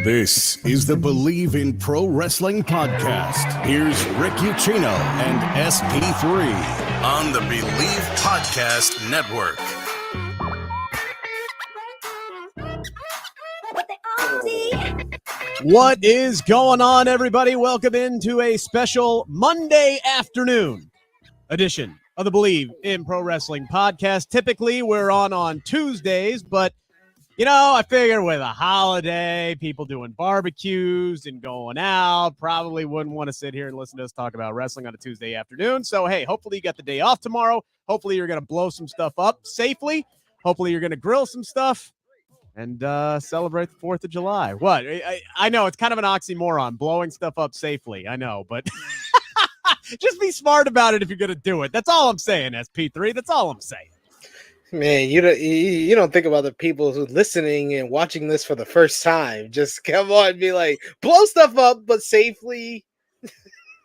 This is the Bleav in Pro Wrestling podcast. Here's Rick Ucchino and SP3 on the Bleav Podcast Network. What is going on, everybody? Welcome into a special Monday afternoon edition of the Bleav in Pro Wrestling podcast. Typically, we're on Tuesdays, but you know, I figure with a holiday, people doing barbecues and going out, probably wouldn't want to sit here and listen to us talk about wrestling on a Tuesday afternoon. So, hey, hopefully you got the day off tomorrow. Hopefully you're going to blow some stuff up safely. Hopefully you're going to grill some stuff and celebrate the 4th of July. What? I know it's kind of an oxymoron, blowing stuff up safely. I know, but just be smart about it if you're going to do it. That's all I'm saying, SP3. That's all I'm saying. Man, you don't think about the people who are listening and watching this for the first time. Just come on and be like, blow stuff up, but safely.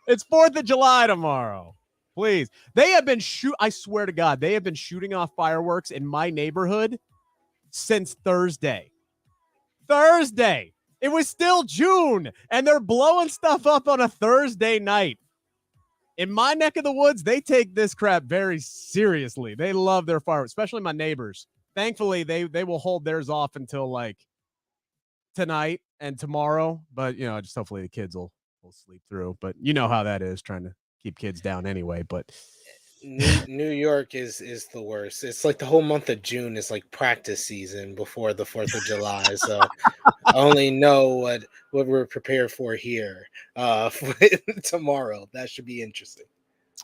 It's 4th of July tomorrow. Please. They have been I swear to God, they have been shooting off fireworks in my neighborhood since Thursday. It was still June, and they're blowing stuff up on a Thursday night. In my neck of the woods, they take this crap very seriously. They love their fireworks, especially my neighbors. Thankfully, they will hold theirs off until like tonight and tomorrow. But, you know, just hopefully the kids will sleep through. But you know how that is, trying to keep kids down anyway. But New York is the worst. It's like the whole month of June is like practice season before the 4th of July. So I only know what we're prepared for here tomorrow. That should be interesting.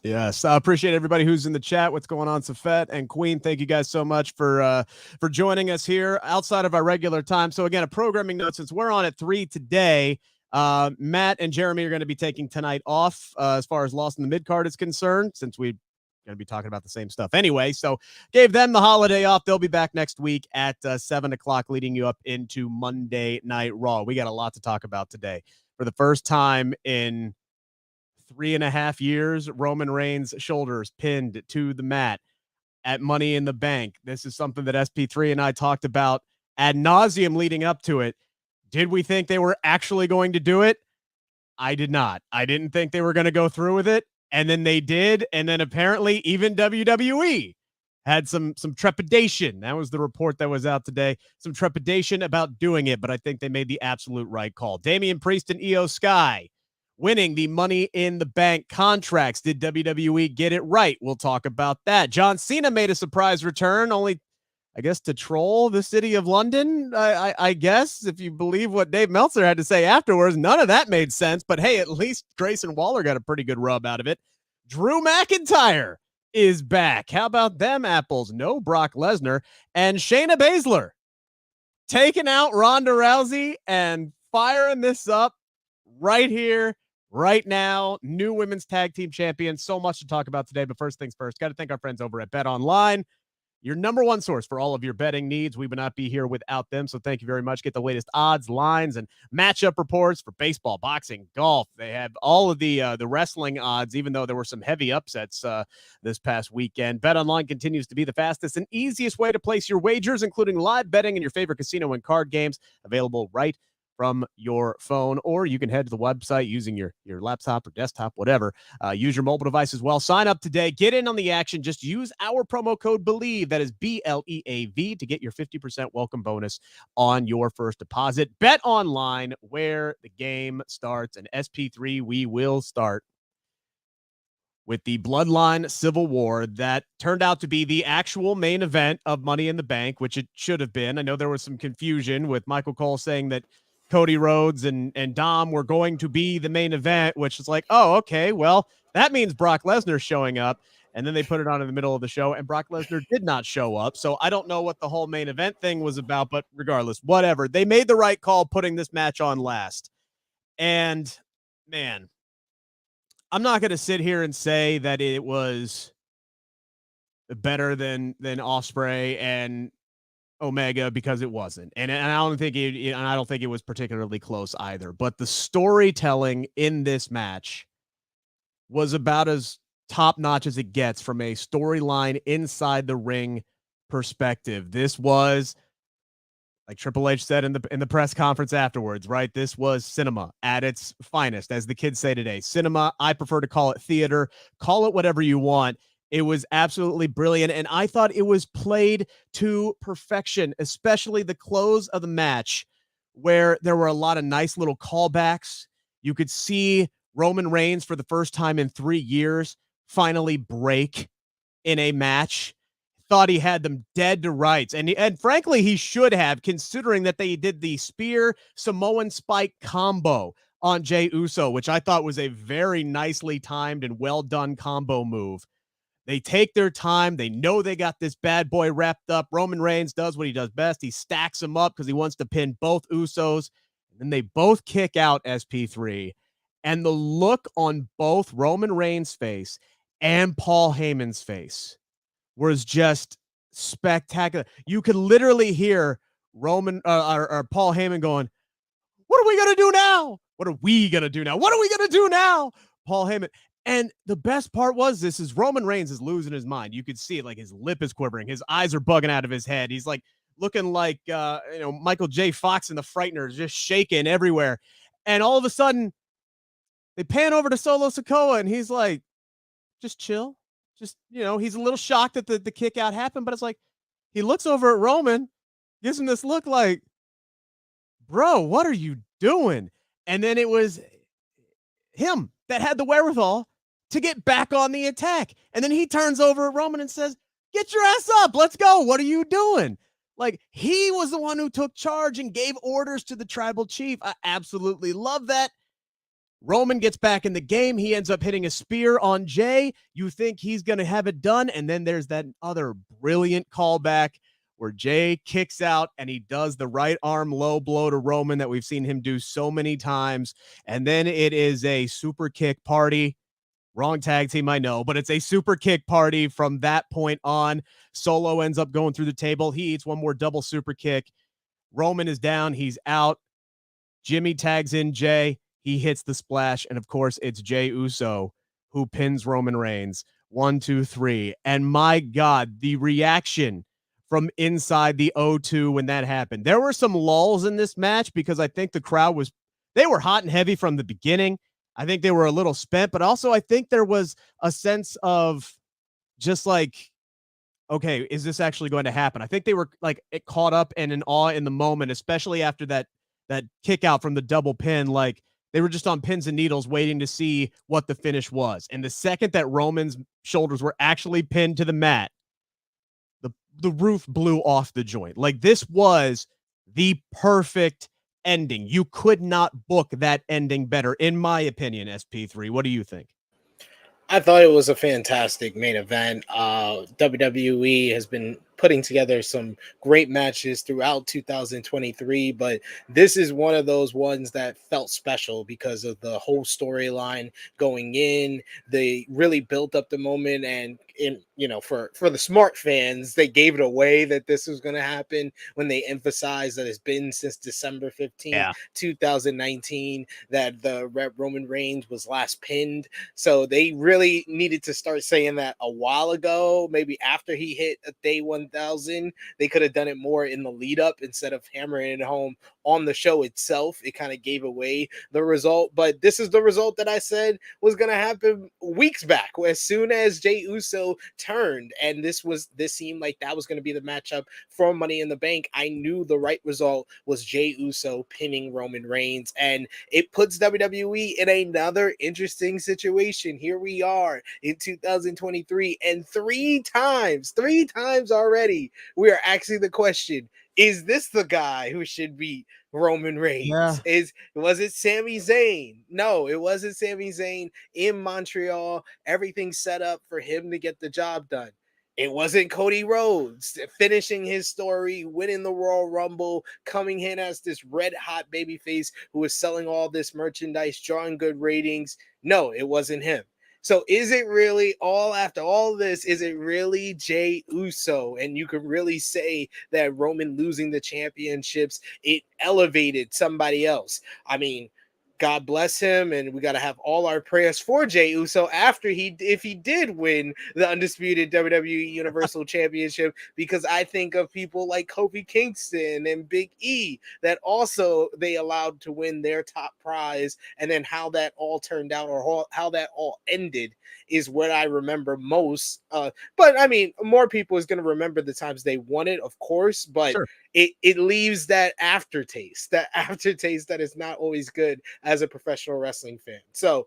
Yes, I appreciate everybody who's in the chat. What's going on, Safet and Queen? Thank you guys so much for joining us here outside of our regular time. So again, a programming note, since we're on at 3 today, Matt and Jeremy are going to be taking tonight off as far as Lost in the Mid-Card is concerned, since we going to be talking about the same stuff anyway. So gave them the holiday off. They'll be back next week at 7 o'clock, leading you up into Monday Night Raw. We got a lot to talk about today. For the first time in 3.5 years, Roman Reigns' shoulders pinned to the mat at Money in the Bank. This is something that SP3 and I talked about ad nauseum leading up to it. Did we think they were actually going to do it? I did not. I didn't think they were going to go through with it. And then they did. And then apparently even WWE had some trepidation. That was the report that was out today. Some trepidation about doing it, but I think they made the absolute right call. Damian Priest and IYO SKY winning the Money in the Bank contracts. Did WWE get it right? We'll talk about that. John Cena made a surprise return, only, I guess, to troll the city of London. I guess, if you believe what Dave Meltzer had to say afterwards, none of that made sense. But hey, at least Grayson Waller got a pretty good rub out of it. Drew McIntyre is back. How about them apples? No Brock Lesnar. And Shayna Baszler taking out Ronda Rousey and firing this up right here, right now. New women's tag team champion. So much to talk about today. But first things first, got to thank our friends over at Bet Online, your number one source for all of your betting needs. We would not be here without them, so thank you very much. Get the latest odds, lines, and matchup reports for baseball, boxing, golf. They have all of the wrestling odds, even though there were some heavy upsets this past weekend. BetOnline continues to be the fastest and easiest way to place your wagers, including live betting and your favorite casino and card games, available right from your phone, or you can head to the website using your laptop or desktop, whatever. Use your mobile device as well. Sign up today. Get in on the action. Just use our promo code Bleav, that is BLEAV, to get your 50% welcome bonus on your first deposit. Bet Online, where the game starts. And SP3, we will start with the Bloodline Civil War that turned out to be the actual main event of Money in the Bank, which it should have been. I know there was some confusion with Michael Cole saying that Cody Rhodes and Dom were going to be the main event, which is like, oh, okay, well, that means Brock Lesnar showing up. And then they put it on in the middle of the show, and Brock Lesnar did not show up. So I don't know what the whole main event thing was about, but regardless, whatever. They made the right call putting this match on last. And, man, I'm not going to sit here and say that it was better than Ospreay and Omega, because it wasn't, and I don't think it was particularly close either. But the storytelling in this match was about as top notch as it gets from a storyline inside the ring perspective. This was Like Triple H said in the press conference afterwards, right? This was cinema at its finest, as the kids say today. Cinema, I prefer to call it theater. Call it whatever you want. It was absolutely brilliant, and I thought it was played to perfection, especially the close of the match, where there were a lot of nice little callbacks. You could see Roman Reigns, for the first time in 3 years, finally break in a match. Thought he had them dead to rights. And frankly, he should have, considering that they did the spear Samoan spike combo on Jey Uso, which I thought was a very nicely timed and well done combo move. They take their time. They know they got this bad boy wrapped up. Roman Reigns does what he does best. He stacks them up because he wants to pin both Usos. And then they both kick out SP3. And the look on both Roman Reigns' face and Paul Heyman's face was just spectacular. You could literally hear Roman or Paul Heyman going, "What are we going to do now? What are we going to do now? What are we going to do now?" Paul Heyman. And the best part was this is Roman Reigns is losing his mind. You could see it, like his lip is quivering. His eyes are bugging out of his head. He's like looking like, Michael J. Fox in The Frighteners, just shaking everywhere. And all of a sudden they pan over to Solo Sikoa and he's like, just chill. Just, he's a little shocked that the kick out happened, but it's like, he looks over at Roman, gives him this look like, bro, what are you doing? And then it was him that had the wherewithal to get back on the attack. And then he turns over at Roman and says, get your ass up. Let's go. What are you doing? Like, he was the one who took charge and gave orders to the tribal chief. I absolutely love that. Roman gets back in the game. He ends up hitting a spear on Jey. You think he's going to have it done. And then there's that other brilliant callback where Jey kicks out and he does the right arm low blow to Roman that we've seen him do so many times. And then it is a super kick party. Wrong tag team, I know, but it's a super kick party from that point on. Solo ends up going through the table. He eats one more double super kick. Roman is down. He's out. Jimmy tags in Jey. He hits the splash, and of course, it's Jey Uso who pins Roman Reigns. 1, 2, 3. And my God, the reaction from inside the O2 when that happened. There were some lulls in this match because I think the crowd they were hot and heavy from the beginning. I think they were a little spent, but also I think there was a sense of just like, okay, is this actually going to happen? I think they were like caught up and in awe in the moment, especially after that kick out from the double pin. Like, they were just on pins and needles waiting to see what the finish was. And the second that Roman's shoulders were actually pinned to the mat, the roof blew off the joint. Like, this was the perfect ending. You could not book that ending better, in my opinion, SP3. What do you think? I thought it was a fantastic main event. WWE has been putting together some great matches throughout 2023, but this is one of those ones that felt special because of the whole storyline going in. They really built up the moment, and for the smart fans, they gave it away that this was going to happen when they emphasized that it's been since December 15th, 2019, that the Roman Reigns was last pinned. So they really needed to start saying that a while ago, maybe after he hit a day 1000. They could have done it more in the lead up instead of hammering it home on the show itself. It kind of gave away the result, but this is the result that I said was going to happen weeks back. As soon as Jey Uso turned, and this seemed like that was going to be the matchup for Money in the Bank, I knew the right result was Jey Uso pinning Roman Reigns, and it puts WWE in another interesting situation. Here we are in 2023, and three times already we are asking the question, is this the guy who should beat Roman Reigns? Yeah. Was it Sami Zayn? No, it wasn't Sami Zayn in Montreal. Everything set up for him to get the job done. It wasn't Cody Rhodes finishing his story, winning the Royal Rumble, coming in as this red hot babyface who was selling all this merchandise, drawing good ratings. No, it wasn't him. So is it really, after all this, is it really Jey Uso? And you could really say that Roman losing the championships, it elevated somebody else. I mean, God bless him, and we got to have all our prayers for Jey Uso if he did win the undisputed WWE Universal Championship, because I think of people like Kofi Kingston and Big E that also they allowed to win their top prize, and then how that all turned out, or how that all ended, is what I remember most. But I mean, more people is going to remember the times they won it, of course, but Sure. it leaves that aftertaste that is not always good as a professional wrestling fan. So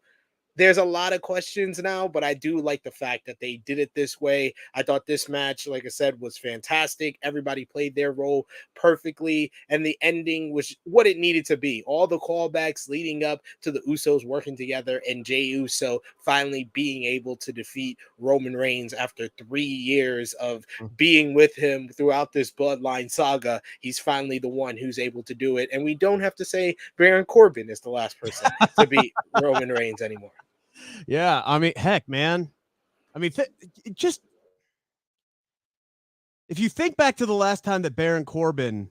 there's a lot of questions now, but I do like the fact that they did it this way. I thought this match, like I said, was fantastic. Everybody played their role perfectly, and the ending was what it needed to be. All the callbacks leading up to the Usos working together and Jey Uso finally being able to defeat Roman Reigns after 3 years of being with him throughout this Bloodline saga. He's finally the one who's able to do it, and we don't have to say Baron Corbin is the last person to beat Roman Reigns anymore. Yeah, I mean, heck, man. I mean, just if you think back to the last time that Baron Corbin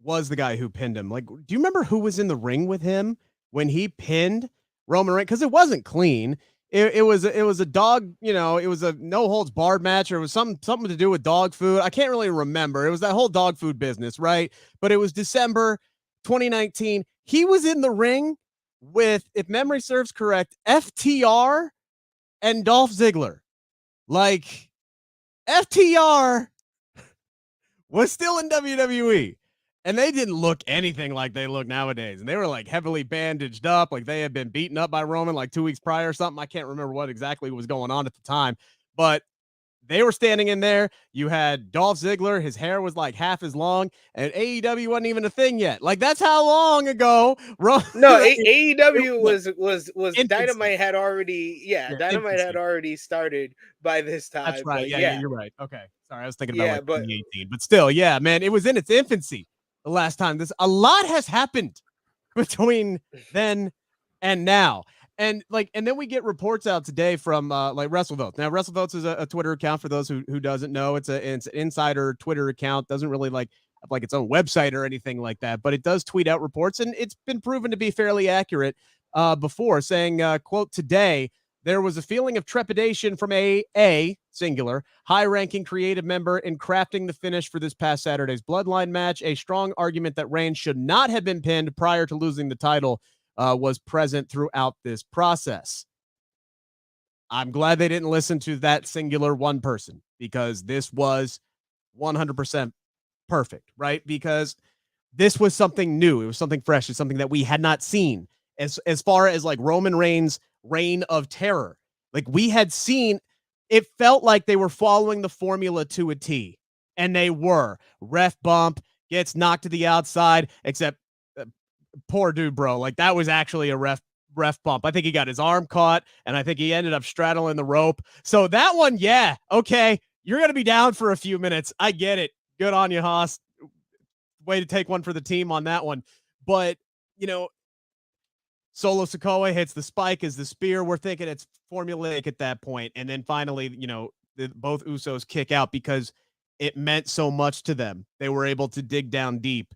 was the guy who pinned him, like, do you remember who was in the ring with him when he pinned Roman Reigns? Because it wasn't clean. It was a dog, it was a no holds barred match, or it was something to do with dog food. I can't really remember. It was that whole dog food business, right? But it was December 2019. He was in the ring with, if memory serves correct, FTR and Dolph Ziggler. Like, FTR was still in WWE, and they didn't look anything like they look nowadays. And they were like heavily bandaged up, like they had been beaten up by Roman like 2 weeks prior or something. I can't remember what exactly was going on at the time, but they were standing in there. You had Dolph Ziggler. His hair was like half as long, and AEW wasn't even a thing yet. Like, that's how long ago. AEW was infancy. Dynamite had already, Dynamite infancy. had already started by this time. That's right. Yeah, you're right. Okay. Sorry, I was thinking about 2018, but still, yeah, man, it was in its infancy the last time. A lot has happened between then and now. And then we get reports out today from like WrestleVotes. Now, WrestleVotes is a Twitter account for those who doesn't know. It's an insider Twitter account. Doesn't really have its own website or anything like that, but it does tweet out reports, and it's been proven to be fairly accurate before, saying, quote, today, there was a feeling of trepidation from a singular high-ranking creative member in crafting the finish for this past Saturday's Bloodline match. A strong argument that Reigns should not have been pinned prior to losing the title was present throughout this process. I'm glad they didn't listen to that singular one person, because this was 100% perfect, right? Because this was something new. It was something fresh. It's something that we had not seen as far as like Roman Reigns' reign of terror. Like, we had seen, it felt like they were following the formula to a T, and they were. Ref bump, gets knocked to the outside, except poor dude, bro. Like, that was actually a ref bump. I think he got his arm caught, and I think he ended up straddling the rope. So that one, yeah, okay, you're going to be down for a few minutes. I get it. Good on you, Haas. Way to take one for the team on that one. But, Solo Sikoa hits the spike as the spear. We're thinking it's formulaic at that point. And then finally, both Usos kick out because it meant so much to them. They were able to dig down deep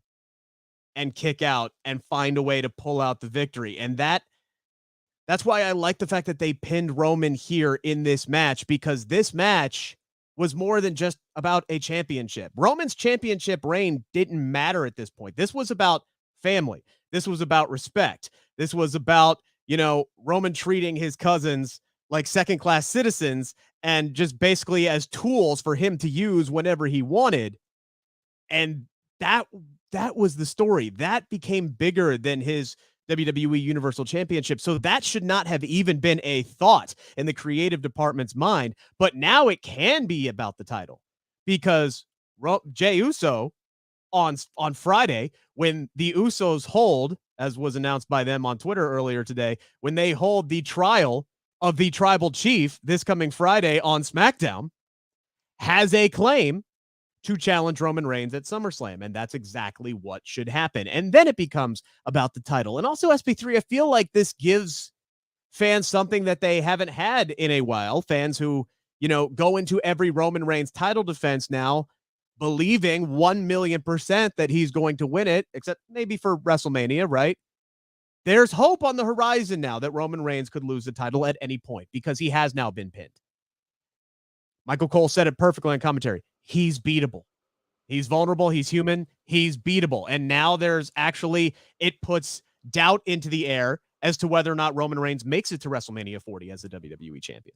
and kick out and find a way to pull out the victory. And that's why I like the fact that they pinned Roman here in this match, because this match was more than just about a championship. Roman's championship reign didn't matter at this point. This was about family. This was about respect. This was about, Roman treating his cousins like second-class citizens and just basically as tools for him to use whenever he wanted. And that was the story. That became bigger than his WWE Universal Championship. So that should not have even been a thought in the creative department's mind. But now it can be about the title, because Jey Uso on Friday, when the Usos hold, as was announced by them on Twitter earlier today, when they hold the trial of the tribal chief this coming Friday on SmackDown, has a claim to challenge Roman Reigns at SummerSlam. And that's exactly what should happen. And then it becomes about the title. And also, SP3, I feel like this gives fans something that they haven't had in a while. Fans who, go into every Roman Reigns title defense now believing 1,000,000% that he's going to win it, except maybe for WrestleMania, right? there's hope on the horizon now that Roman Reigns could lose the title at any point because he has now been pinned. Michael Cole said it perfectly in commentary. He's beatable. He's vulnerable. He's human. He's beatable. And now it puts doubt into the air as to whether or not Roman Reigns makes it to WrestleMania 40 as the WWE champion.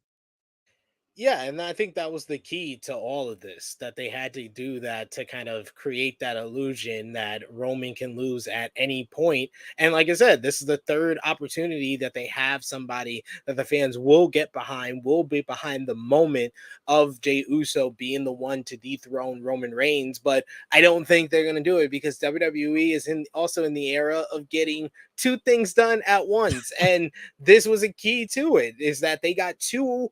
Yeah, and I think that was the key to all of this, that they had to do that to kind of create that illusion that Roman can lose at any point. And like I said, this is the third opportunity that they have somebody that the fans will get behind, will be behind the moment of Jey Uso being the one to dethrone Roman Reigns. But I don't think they're going to do it because WWE is also in the era of getting two things done at once. And this was a key to it, is that they got two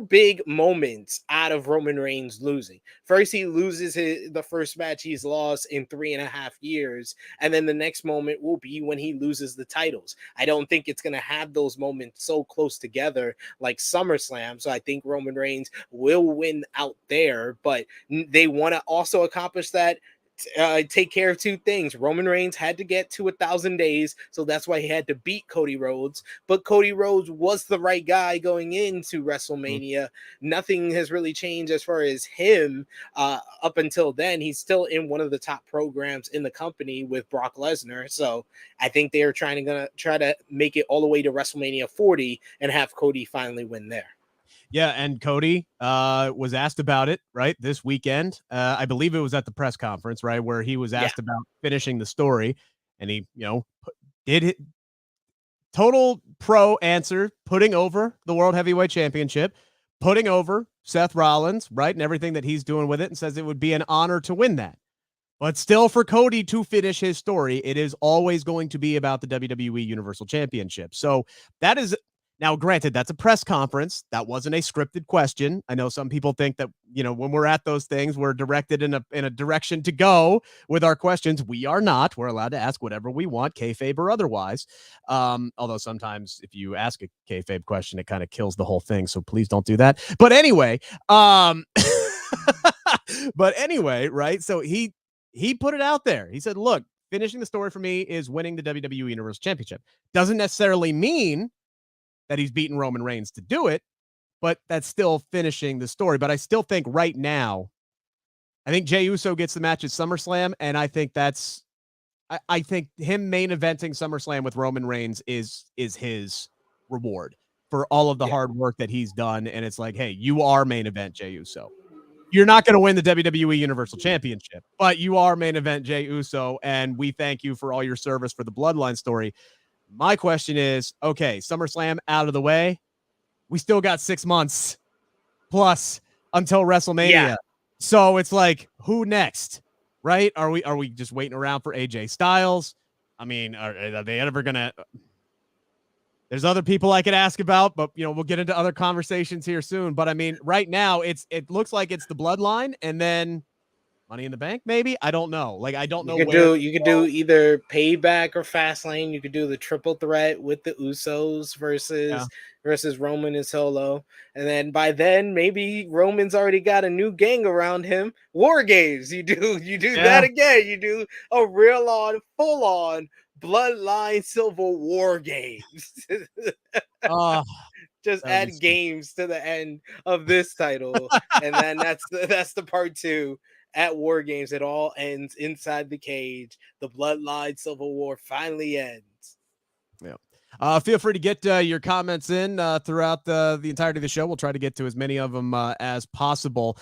big moments out of Roman Reigns losing. First, he loses the first match he's lost in 3.5 years. And then the next moment will be when he loses the titles. I don't think it's going to have those moments so close together like SummerSlam. So I think Roman Reigns will win out there, but they want to also accomplish that. Take care of two things. Roman Reigns had to get to 1,000 days, so that's why he had to beat Cody Rhodes. But Cody Rhodes was the right guy going into WrestleMania. Nothing has really changed as far as him up until then. He's still in one of the top programs in the company with Brock Lesnar. So I think they are trying to make it all the way to WrestleMania 40 and have Cody finally win there. Yeah, and Cody was asked about it, right, this weekend. I believe it was at the press conference, right, where he was asked about finishing the story, and he, did it. Total pro answer, putting over the World Heavyweight Championship, putting over Seth Rollins, right, and everything that he's doing with it, and says it would be an honor to win that. But still, for Cody to finish his story, it is always going to be about the WWE Universal Championship. So that is... Now, granted, that's a press conference. That wasn't a scripted question. I know some people think that, when we're at those things, we're directed in a direction to go with our questions. We are not. We're allowed to ask whatever we want, kayfabe or otherwise. Although sometimes if you ask a kayfabe question, it kind of kills the whole thing. So please don't do that. But anyway, right? So he put it out there. He said, look, finishing the story for me is winning the WWE Universal Championship. Doesn't necessarily mean that he's beaten Roman Reigns to do it, but that's still finishing the story. But I still think right now, I think Jey Uso gets the match at SummerSlam, and I think I think him main eventing SummerSlam with Roman Reigns is his reward for all of the hard work that he's done. And it's like, hey, you are main event Jey Uso. You're not going to win the WWE Universal Championship, but you are main event Jey Uso, and we thank you for all your service for the Bloodline story. My question is, okay, SummerSlam out of the way. We still got 6 months plus until WrestleMania. Yeah. So it's like, who next? Right? Are we just waiting around for AJ Styles? I mean, are they ever gonna... There's other people I could ask about, but we'll get into other conversations here soon. But I mean, right now it looks like it's the Bloodline and then Money in the Bank, maybe. I don't know. Like, I don't know. You could do either Payback or Fastlane. You could do the triple threat with the Usos versus Roman and Solo, and then by then maybe Roman's already got a new gang around him. War Games. You do that again. You do a full on Bloodline Civil War Games. Just add games to the end of this title, and then that's the part 2. At War Games, it all ends inside the cage. The Bloodline Civil War finally ends. Yeah. Feel free to get your comments in throughout the entirety of the show. We'll try to get to as many of them as possible.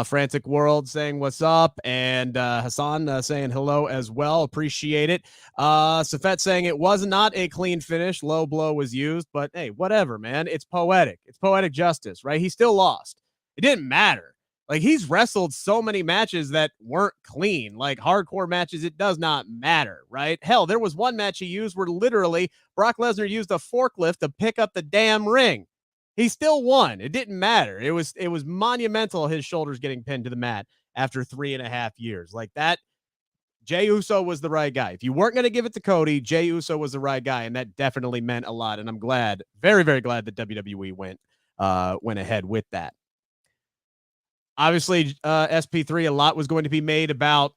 Frantic World saying what's up, and Hassan saying hello as well. Appreciate it. Safet saying it was not a clean finish. Low blow was used, but hey, whatever, man. It's poetic. It's poetic justice, right? He still lost. It didn't matter. Like, he's wrestled so many matches that weren't clean, like hardcore matches. It does not matter, right? Hell, there was one match he used where literally Brock Lesnar used a forklift to pick up the damn ring. He still won. It didn't matter. It was monumental, his shoulders getting pinned to the mat after 3.5 years. Like that, Jey Uso was the right guy. If you weren't going to give it to Cody, Jey Uso was the right guy, and that definitely meant a lot. And I'm glad, very, very glad that WWE went ahead with that. Obviously, SP3, a lot was going to be made about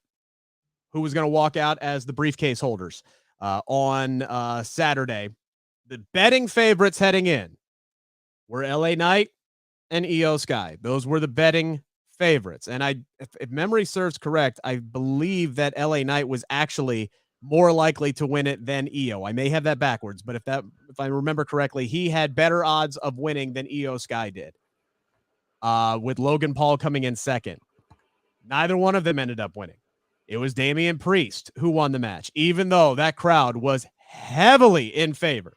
who was going to walk out as the briefcase holders on Saturday. The betting favorites heading in were LA Knight and IYO SKY. Those were the betting favorites. And if memory serves correct, I Bleav that LA Knight was actually more likely to win it than IYO. I may have that backwards, but if I remember correctly, he had better odds of winning than IYO SKY did. With Logan Paul coming in second. Neither one of them ended up winning. It was Damian Priest who won the match, even though that crowd was heavily in favor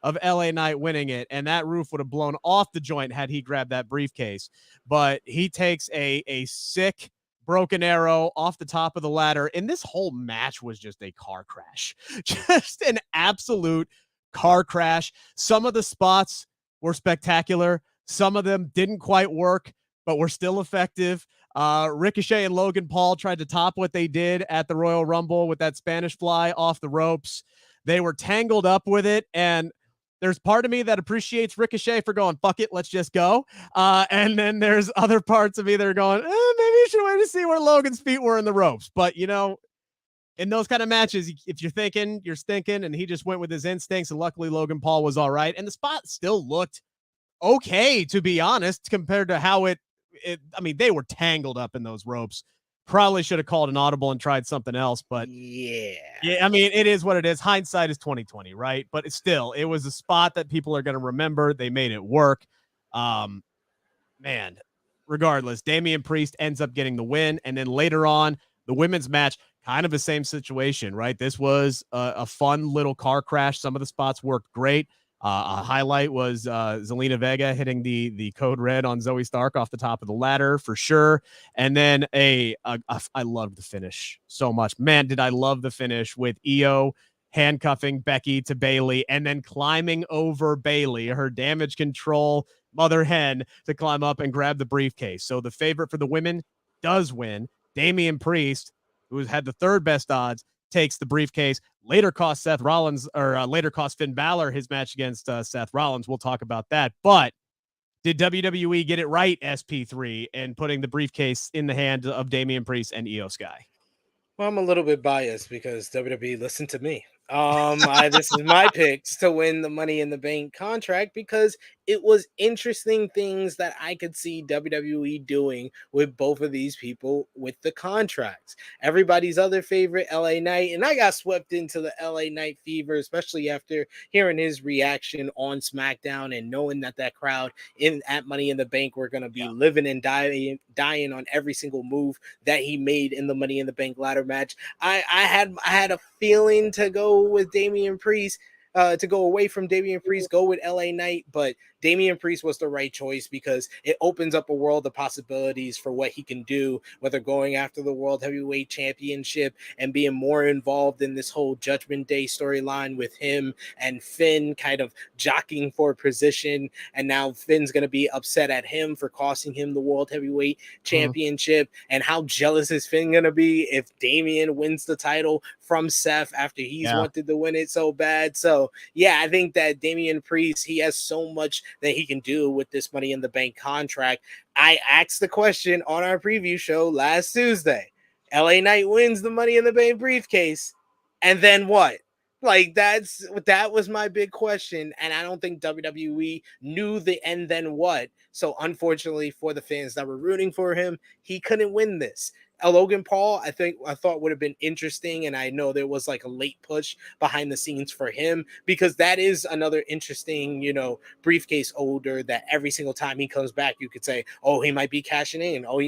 of LA Knight winning it, and that roof would have blown off the joint had he grabbed that briefcase. But he takes a sick broken arrow off the top of the ladder, and this whole match was just a car crash. Just an absolute car crash. Some of the spots were spectacular. Some of them didn't quite work, but were still effective. Ricochet and Logan Paul tried to top what they did at the Royal Rumble with that Spanish fly off the ropes. They were tangled up with it, and there's part of me that appreciates Ricochet for going, fuck it, let's just go. And then there's other parts of me that are going, maybe you should wait to see where Logan's feet were in the ropes. But, you know, in those kind of matches, if you're thinking, you're stinking, and he just went with his instincts, and luckily Logan Paul was all right. And the spot still looked okay, to be honest, compared to how I mean, they were tangled up in those ropes. Probably should have called an audible and tried something else, but yeah, I mean, it is what it is. Hindsight is 2020, right? But it's still, it was a spot that people are going to remember. They made it work. Man, regardless, Damian Priest ends up getting the win. And then later on, the women's match, kind of the same situation, right? This was a fun little car crash. Some of the spots worked great. A highlight was Zelina Vega hitting the code red on Zoe Stark off the top of the ladder for sure. And then I loved the finish so much. Man, did I love the finish with IYO handcuffing Becky to Bayley and then climbing over Bayley, her damage control mother hen, to climb up and grab the briefcase. So the favorite for the women does win. Damian Priest, who had the third best odds, takes the briefcase. Later cost Finn Balor his match against Seth Rollins. We'll talk about that. But did WWE get it right, SP3, and putting the briefcase in the hand of Damian Priest and IYO SKY? Well, I'm a little bit biased because WWE listened to me. This is my picks to win the Money in the Bank contract because it was interesting things that I could see WWE doing with both of these people with the contracts. Everybody's other favorite, LA Knight, and I got swept into the LA Knight fever, especially after hearing his reaction on SmackDown and knowing that crowd at Money in the Bank were going to be living and dying on every single move that he made in the Money in the Bank ladder match. I had a feeling to go with Damian Priest, to go away from Damian Priest, go with LA Knight, but Damian Priest was the right choice because it opens up a world of possibilities for what he can do, whether going after the World Heavyweight Championship and being more involved in this whole Judgment Day storyline with him and Finn kind of jockeying for position. And now Finn's going to be upset at him for costing him the World Heavyweight Championship. And how jealous is Finn going to be if Damian wins the title from Seth after he's wanted to win it so bad? So yeah, I think that Damian Priest, he has so much that he can do with this Money in the Bank contract. I asked the question on our preview show last Tuesday. LA Knight wins the Money in the Bank briefcase, and then what? Like, that was my big question, and I don't think WWE knew the and then what. So unfortunately for the fans that were rooting for him, he couldn't win this. Logan Paul, I thought would have been interesting, and I know there was like a late push behind the scenes for him because that is another interesting, briefcase holder that every single time he comes back, you could say, oh, he might be cashing in. Oh,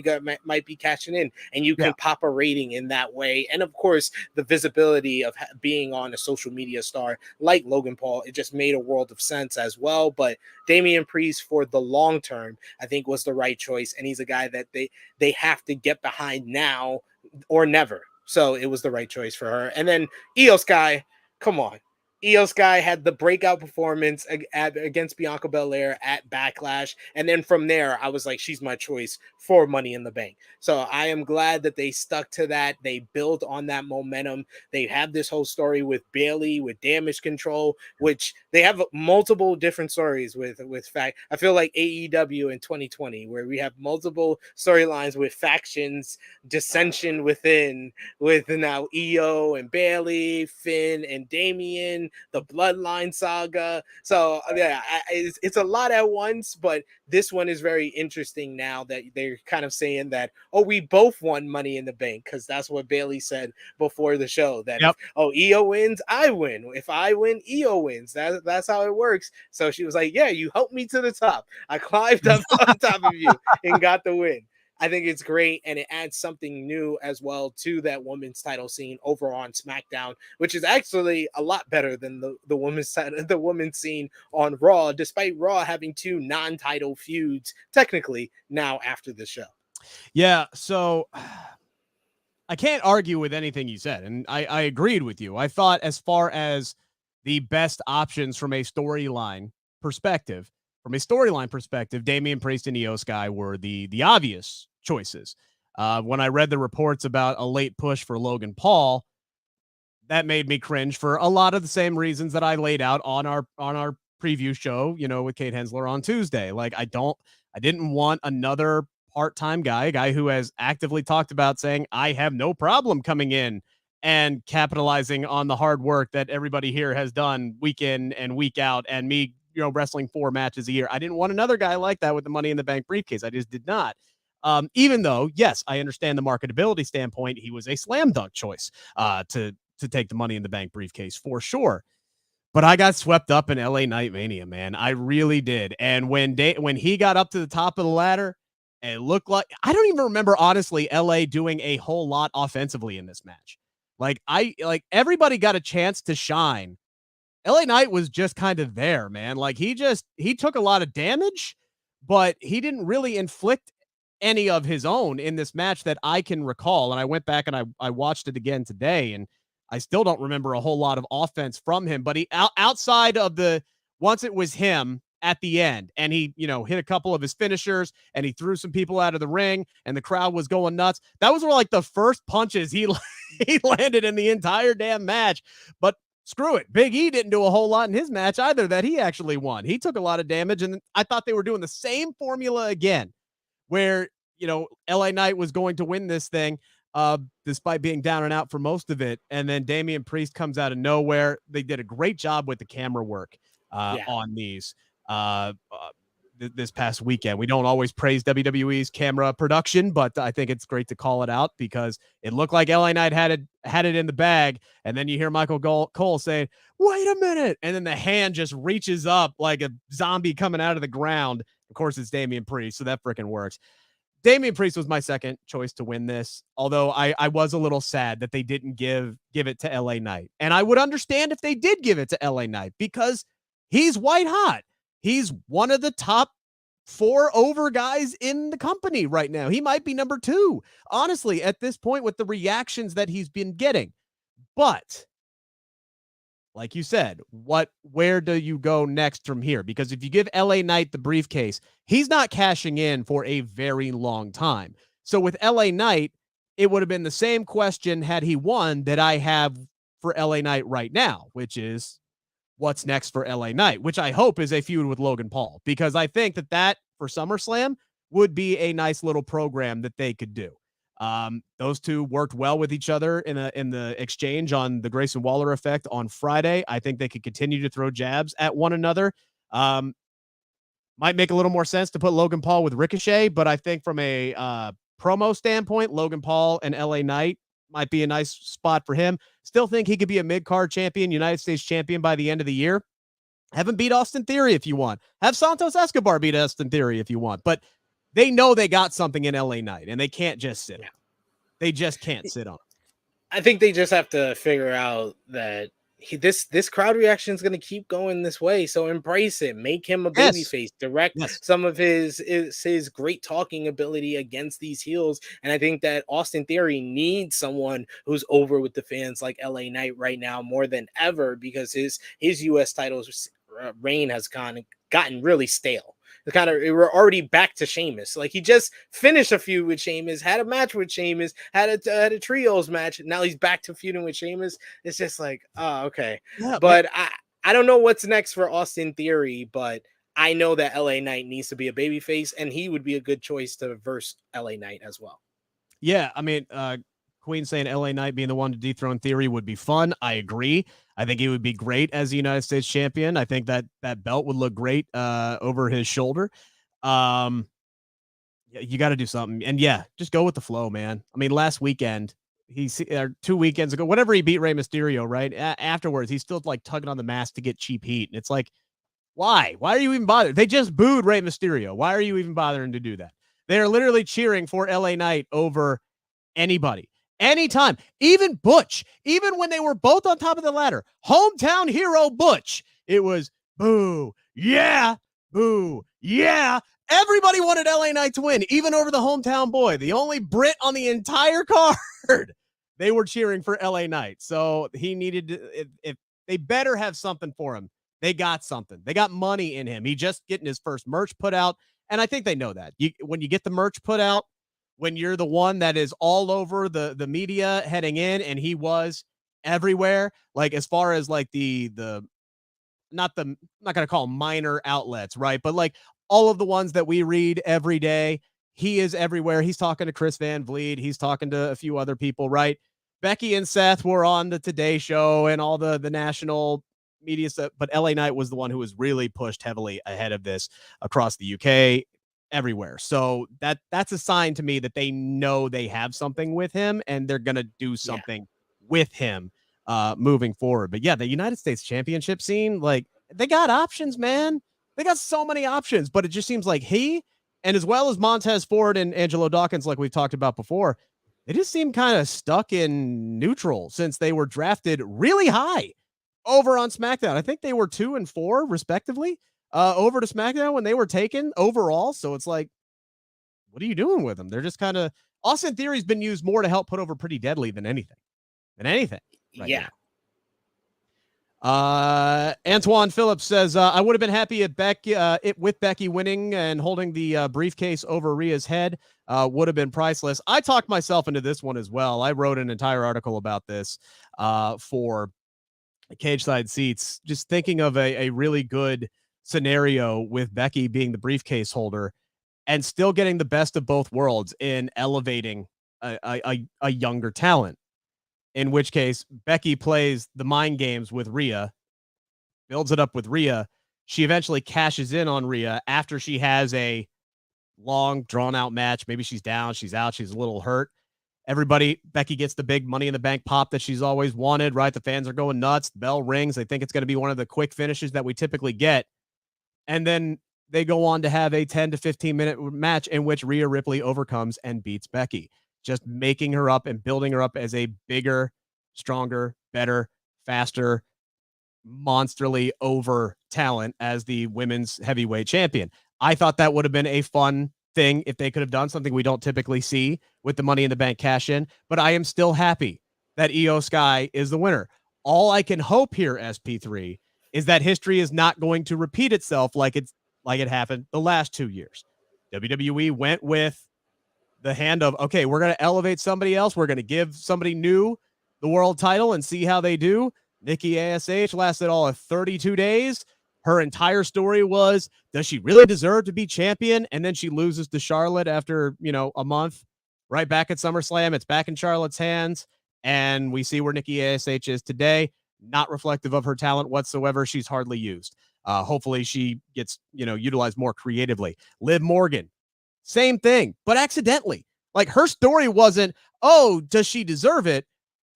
might be cashing in, and you can pop a rating in that way. And of course, the visibility of being on a social media star like Logan Paul, it just made a world of sense as well. But Damian Priest, for the long term, I think was the right choice, and he's a guy that they have to get behind now or never. So it was the right choice for her. And then IYO SKY, come on. IYO SKY had the breakout performance against Bianca Belair at Backlash. And then from there, I was like, she's my choice for Money in the Bank. So I am glad that they stuck to that. They built on that momentum. They have this whole story with Bayley, with Damage Control, which they have multiple different stories with fact. I feel like AEW in 2020, where we have multiple storylines with factions, dissension within, with now IYO and Bayley, Finn and Damian, the Bloodline saga. So yeah, it's a lot at once, but this one is very interesting now that they're kind of saying that, oh, we both won Money in the Bank, because that's what Bayley said before the show, that if IYO wins, I win. If I win, IYO wins. That's how it works. So she was like, yeah, you helped me to the top. I climbed up on top of you and got the win. I think it's great, and it adds something new as well to that women's title scene over on SmackDown, which is actually a lot better than the women's scene on Raw, despite Raw having 2 non-title feuds technically now after the show. Yeah, so I can't argue with anything you said, and I agreed with you. I thought, as far as the best options from a storyline perspective, Damian Priest and IYO SKY were the obvious choices. When I read the reports about a late push for Logan Paul, that made me cringe for a lot of the same reasons that I laid out on our preview show, with Kate Hensler on Tuesday. Like, I didn't want another part-time guy, a guy who has actively talked about saying, I have no problem coming in and capitalizing on the hard work that everybody here has done week in and week out, and me, wrestling 4 matches a year. I didn't want another guy like that with the Money in the Bank briefcase. I just did not. Even though, yes, I understand the marketability standpoint, he was a slam dunk choice to take the Money in the Bank briefcase for sure. But I got swept up in LA Knight Mania, man. I really did. And when he got up to the top of the ladder, it looked like, I don't even remember, honestly, LA doing a whole lot offensively in this match. Like everybody got a chance to shine. LA Knight was just kind of there, man. Like, he took a lot of damage, but he didn't really inflict any of his own in this match that I can recall. And I went back and I watched it again today, and I still don't remember a whole lot of offense from him. But he outside of once it was him at the end, and he, hit a couple of his finishers, and he threw some people out of the ring, and the crowd was going nuts. That was like the first punches he landed in the entire damn match. But screw it, Big E didn't do a whole lot in his match either that he actually won. He took a lot of damage, and I thought they were doing the same formula again, where, LA Knight was going to win this thing, despite being down and out for most of it. And then Damian Priest comes out of nowhere. They did a great job with the camera work on these this past weekend. We don't always praise WWE's camera production, but I think it's great to call it out, because it looked like LA Knight had it in the bag. And then you hear Michael Cole saying, wait a minute. And then the hand just reaches up like a zombie coming out of the ground. Of course, it's Damian Priest, so that freaking works. Damian Priest was my second choice to win this, although I was a little sad that they didn't give it to LA Knight. And I would understand if they did give it to LA Knight, because he's white hot. He's one of the top 4 over guys in the company right now. He might be number 2, honestly, at this point, with the reactions that he's been getting. But like you said, where do you go next from here? Because if you give LA Knight the briefcase, he's not cashing in for a very long time. So with LA Knight, it would have been the same question had he won that I have for LA Knight right now, which is, what's next for LA Knight, which I hope is a feud with Logan Paul, because I think that for SummerSlam would be a nice little program that they could do. Those two worked well with each other in the exchange on the Grayson Waller effect on Friday. I think they could continue to throw jabs at one another. Might make a little more sense to put Logan Paul with Ricochet, but I think from a promo standpoint, Logan Paul and LA Knight might be a nice spot for him. Still think he could be a mid-card champion, United States champion by the end of the year. Have him beat Austin Theory if you want. Have Santos Escobar beat Austin Theory if you want. But they know they got something in LA Knight, and they can't just sit on it. They just can't sit on it. I think they just have to figure out that This crowd reaction is going to keep going this way, so embrace it. Make him a Yes. babyface. Direct Yes. some of his great talking ability against these heels, and I think that Austin Theory needs someone who's over with the fans like LA Knight right now more than ever, because his U.S. titles reign has gotten really stale. We're already back to Sheamus. Like, he just finished a feud with Sheamus, had a match with Sheamus, had a trios match. Now he's back to feuding with Sheamus. It's just like, oh, okay. Yeah, But I don't know what's next for Austin Theory, but I know that LA Knight needs to be a babyface, and he would be a good choice to verse LA Knight as well. Yeah, I mean, Queen saying LA Knight being the one to dethrone Theory would be fun. I agree. I think he would be great as the United States champion. I think that belt would look great over his shoulder. You got to do something. And yeah, just go with the flow, man. I mean, last weekend, 2 weekends ago, whenever he beat Rey Mysterio, right? Afterwards, he's still like tugging on the mask to get cheap heat. And it's like, why? Why are you even bothering? They just booed Rey Mysterio. Why are you even bothering to do that? They are literally cheering for LA Knight over anybody, anytime, even Butch, even when they were both on top of the ladder, hometown hero Butch, it was boo, yeah, boo, yeah. Everybody wanted LA Knight to win, even over the hometown boy, the only Brit on the entire card. They were cheering for LA Knight. So he needed to, if they better have something for him. They got something. They got money in him. He just getting his first merch put out. And I think they know that. When you get the merch put out, when you're the one that is all over the media heading in, and he was everywhere, like as far as like I'm not going to call them minor outlets, right? But like all of the ones that we read every day, he is everywhere. He's talking to Chris Van Vliet. He's talking to a few other people, right? Becky and Seth were on the Today Show and all the national media stuff, but LA Knight was the one who was really pushed heavily ahead of this across the UK, everywhere. So that's a sign to me that they know they have something with him and they're going to do something with him moving forward. But yeah, the United States Championship scene, like they got options, man. They got so many options, but it just seems like he, and as well as Montez Ford and Angelo Dawkins, like we've talked about before, they just seem kind of stuck in neutral since they were drafted really high over on SmackDown. I think they were 2 and 4 respectively over to SmackDown when they were taken overall. So it's like, what are you doing with them? They're just kind of, Austin Theory's been used more to help put over Pretty Deadly than anything. Right now. Antoine Phillips says, I would have been happy if with Becky winning and holding the briefcase over Rhea's head would have been priceless. I talked myself into this one as well. I wrote an entire article about this for Cage Side Seats, just thinking of a really good scenario with Becky being the briefcase holder and still getting the best of both worlds in elevating a younger talent. In which case, Becky plays the mind games with Rhea, builds it up with Rhea. She eventually cashes in on Rhea after she has a long, drawn-out match. Maybe she's down, she's out, she's a little hurt. Becky gets the big Money in the Bank pop that she's always wanted, right? The fans are going nuts. The bell rings. They think it's going to be one of the quick finishes that we typically get. And then they go on to have a 10 to 15-minute match in which Rhea Ripley overcomes and beats Becky, just making her up and building her up as a bigger, stronger, better, faster, monsterly over talent as the women's heavyweight champion. I thought that would have been a fun thing if they could have done something we don't typically see with the Money in the Bank cash in, but I am still happy that IYO SKY is the winner. All I can hope here, SP3, is that history is not going to repeat itself like it happened the last 2 years. WWE went with the hand of, okay, we're going to elevate somebody else. We're going to give somebody new the world title and see how they do. Nikki ASH lasted all of 32 days. Her entire story was, does she really deserve to be champion? And then she loses to Charlotte after, a month, right back at SummerSlam. It's back in Charlotte's hands. And we see where Nikki ASH is today. Not reflective of her talent whatsoever. She's hardly used. Hopefully she gets, utilized more creatively. Liv Morgan, same thing, but accidentally. Like, her story wasn't, oh, does she deserve it?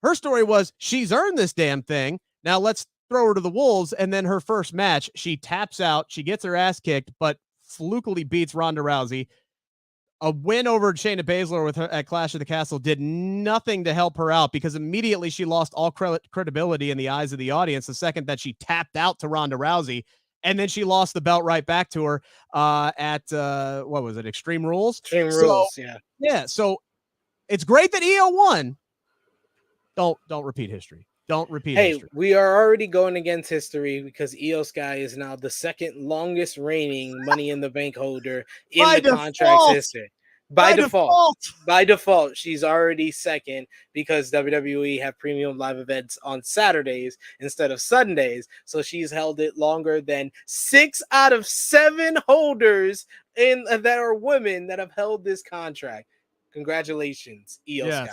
Her story was, she's earned this damn thing. Now let's throw her to the wolves. And then her first match, she taps out, she gets her ass kicked, but flukily beats Ronda Rousey. a win over Shayna Baszler with her at Clash of the Castle did nothing to help her out, because immediately she lost all credibility in the eyes of the audience the second that she tapped out to Ronda Rousey. And then she lost the belt right back to her at what was it? Extreme Rules. Extreme Rules. Yeah. Yeah. So it's great that EO won. Don't repeat history. Don't repeat history. We are already going against history because IYO SKY is now the second longest reigning Money in the Bank holder in By the contract's history. By default, she's already second because WWE have premium live events on Saturdays instead of Sundays. So she's held it longer than 6 out of 7 holders that are women that have held this contract. Congratulations, IYO SKY.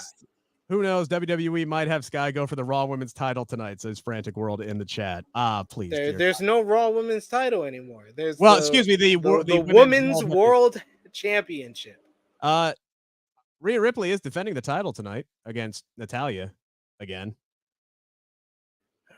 Who knows? WWE might have Sky go for the Raw Women's title tonight, says Frantic World in the chat. Please. There's no Raw Women's title anymore. Excuse me, the Women's World Championship. Rhea Ripley is defending the title tonight against Natalya again.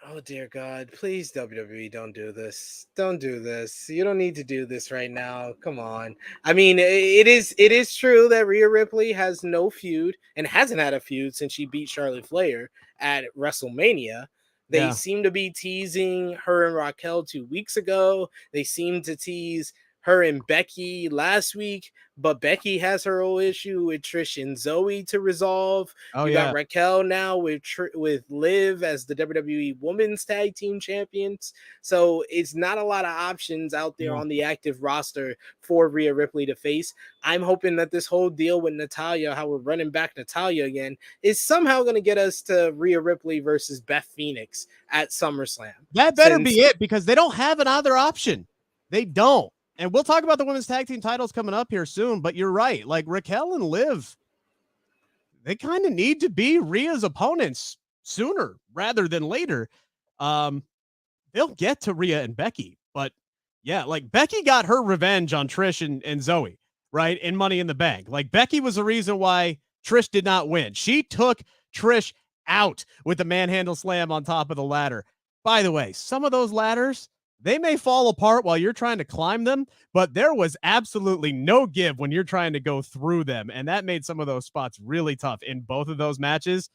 Oh, dear God. Please, WWE, don't do this. Don't do this. You don't need to do this right now. Come on. I mean, it is true that Rhea Ripley has no feud and hasn't had a feud since she beat Charlotte Flair at WrestleMania. They seem to be teasing her and Raquel 2 weeks ago. They seem to tease her and Becky last week, but Becky has her own issue with Trish and Zoe to resolve. You got Raquel now with Bleav as the WWE Women's Tag Team Champions. So it's not a lot of options out there on the active roster for Rhea Ripley to face. I'm hoping that this whole deal with Natalya, how we're running back Natalya again, is somehow going to get us to Rhea Ripley versus Beth Phoenix at SummerSlam. That better be it, because they don't have another option. They don't. And we'll talk about the women's tag team titles coming up here soon, but you're right. Like Raquel and Liv, they kind of need to be Rhea's opponents sooner rather than later. They'll get to Rhea and Becky, but yeah, like Becky got her revenge on Trish and Zoe, right? In Money in the Bank. Like Becky was the reason why Trish did not win. She took Trish out with the manhandle slam on top of the ladder. By the way, some of those ladders, they may fall apart while you're trying to climb them, but there was absolutely no give when you're trying to go through them. And that made some of those spots really tough in both of those matches.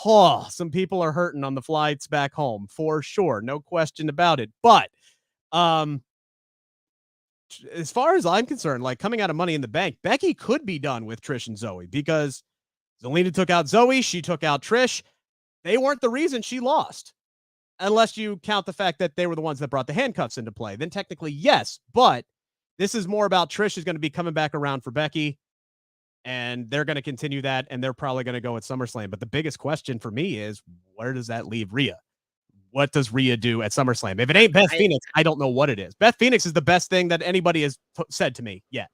Some people are hurting on the flights back home for sure. No question about it. But as far as I'm concerned, like coming out of Money in the Bank, Becky could be done with Trish and Zoe because Zelina took out Zoe. She took out Trish. They weren't the reason she lost. Unless you count the fact that they were the ones that brought the handcuffs into play, then technically yes. But this is more about Trish is going to be coming back around for Becky, and they're going to continue that, and they're probably going to go at SummerSlam. But the biggest question for me is, where does that leave Rhea? What does Rhea do at SummerSlam? If it ain't Beth Phoenix, I don't know what it is. Beth Phoenix is the best thing that anybody has said to me yet.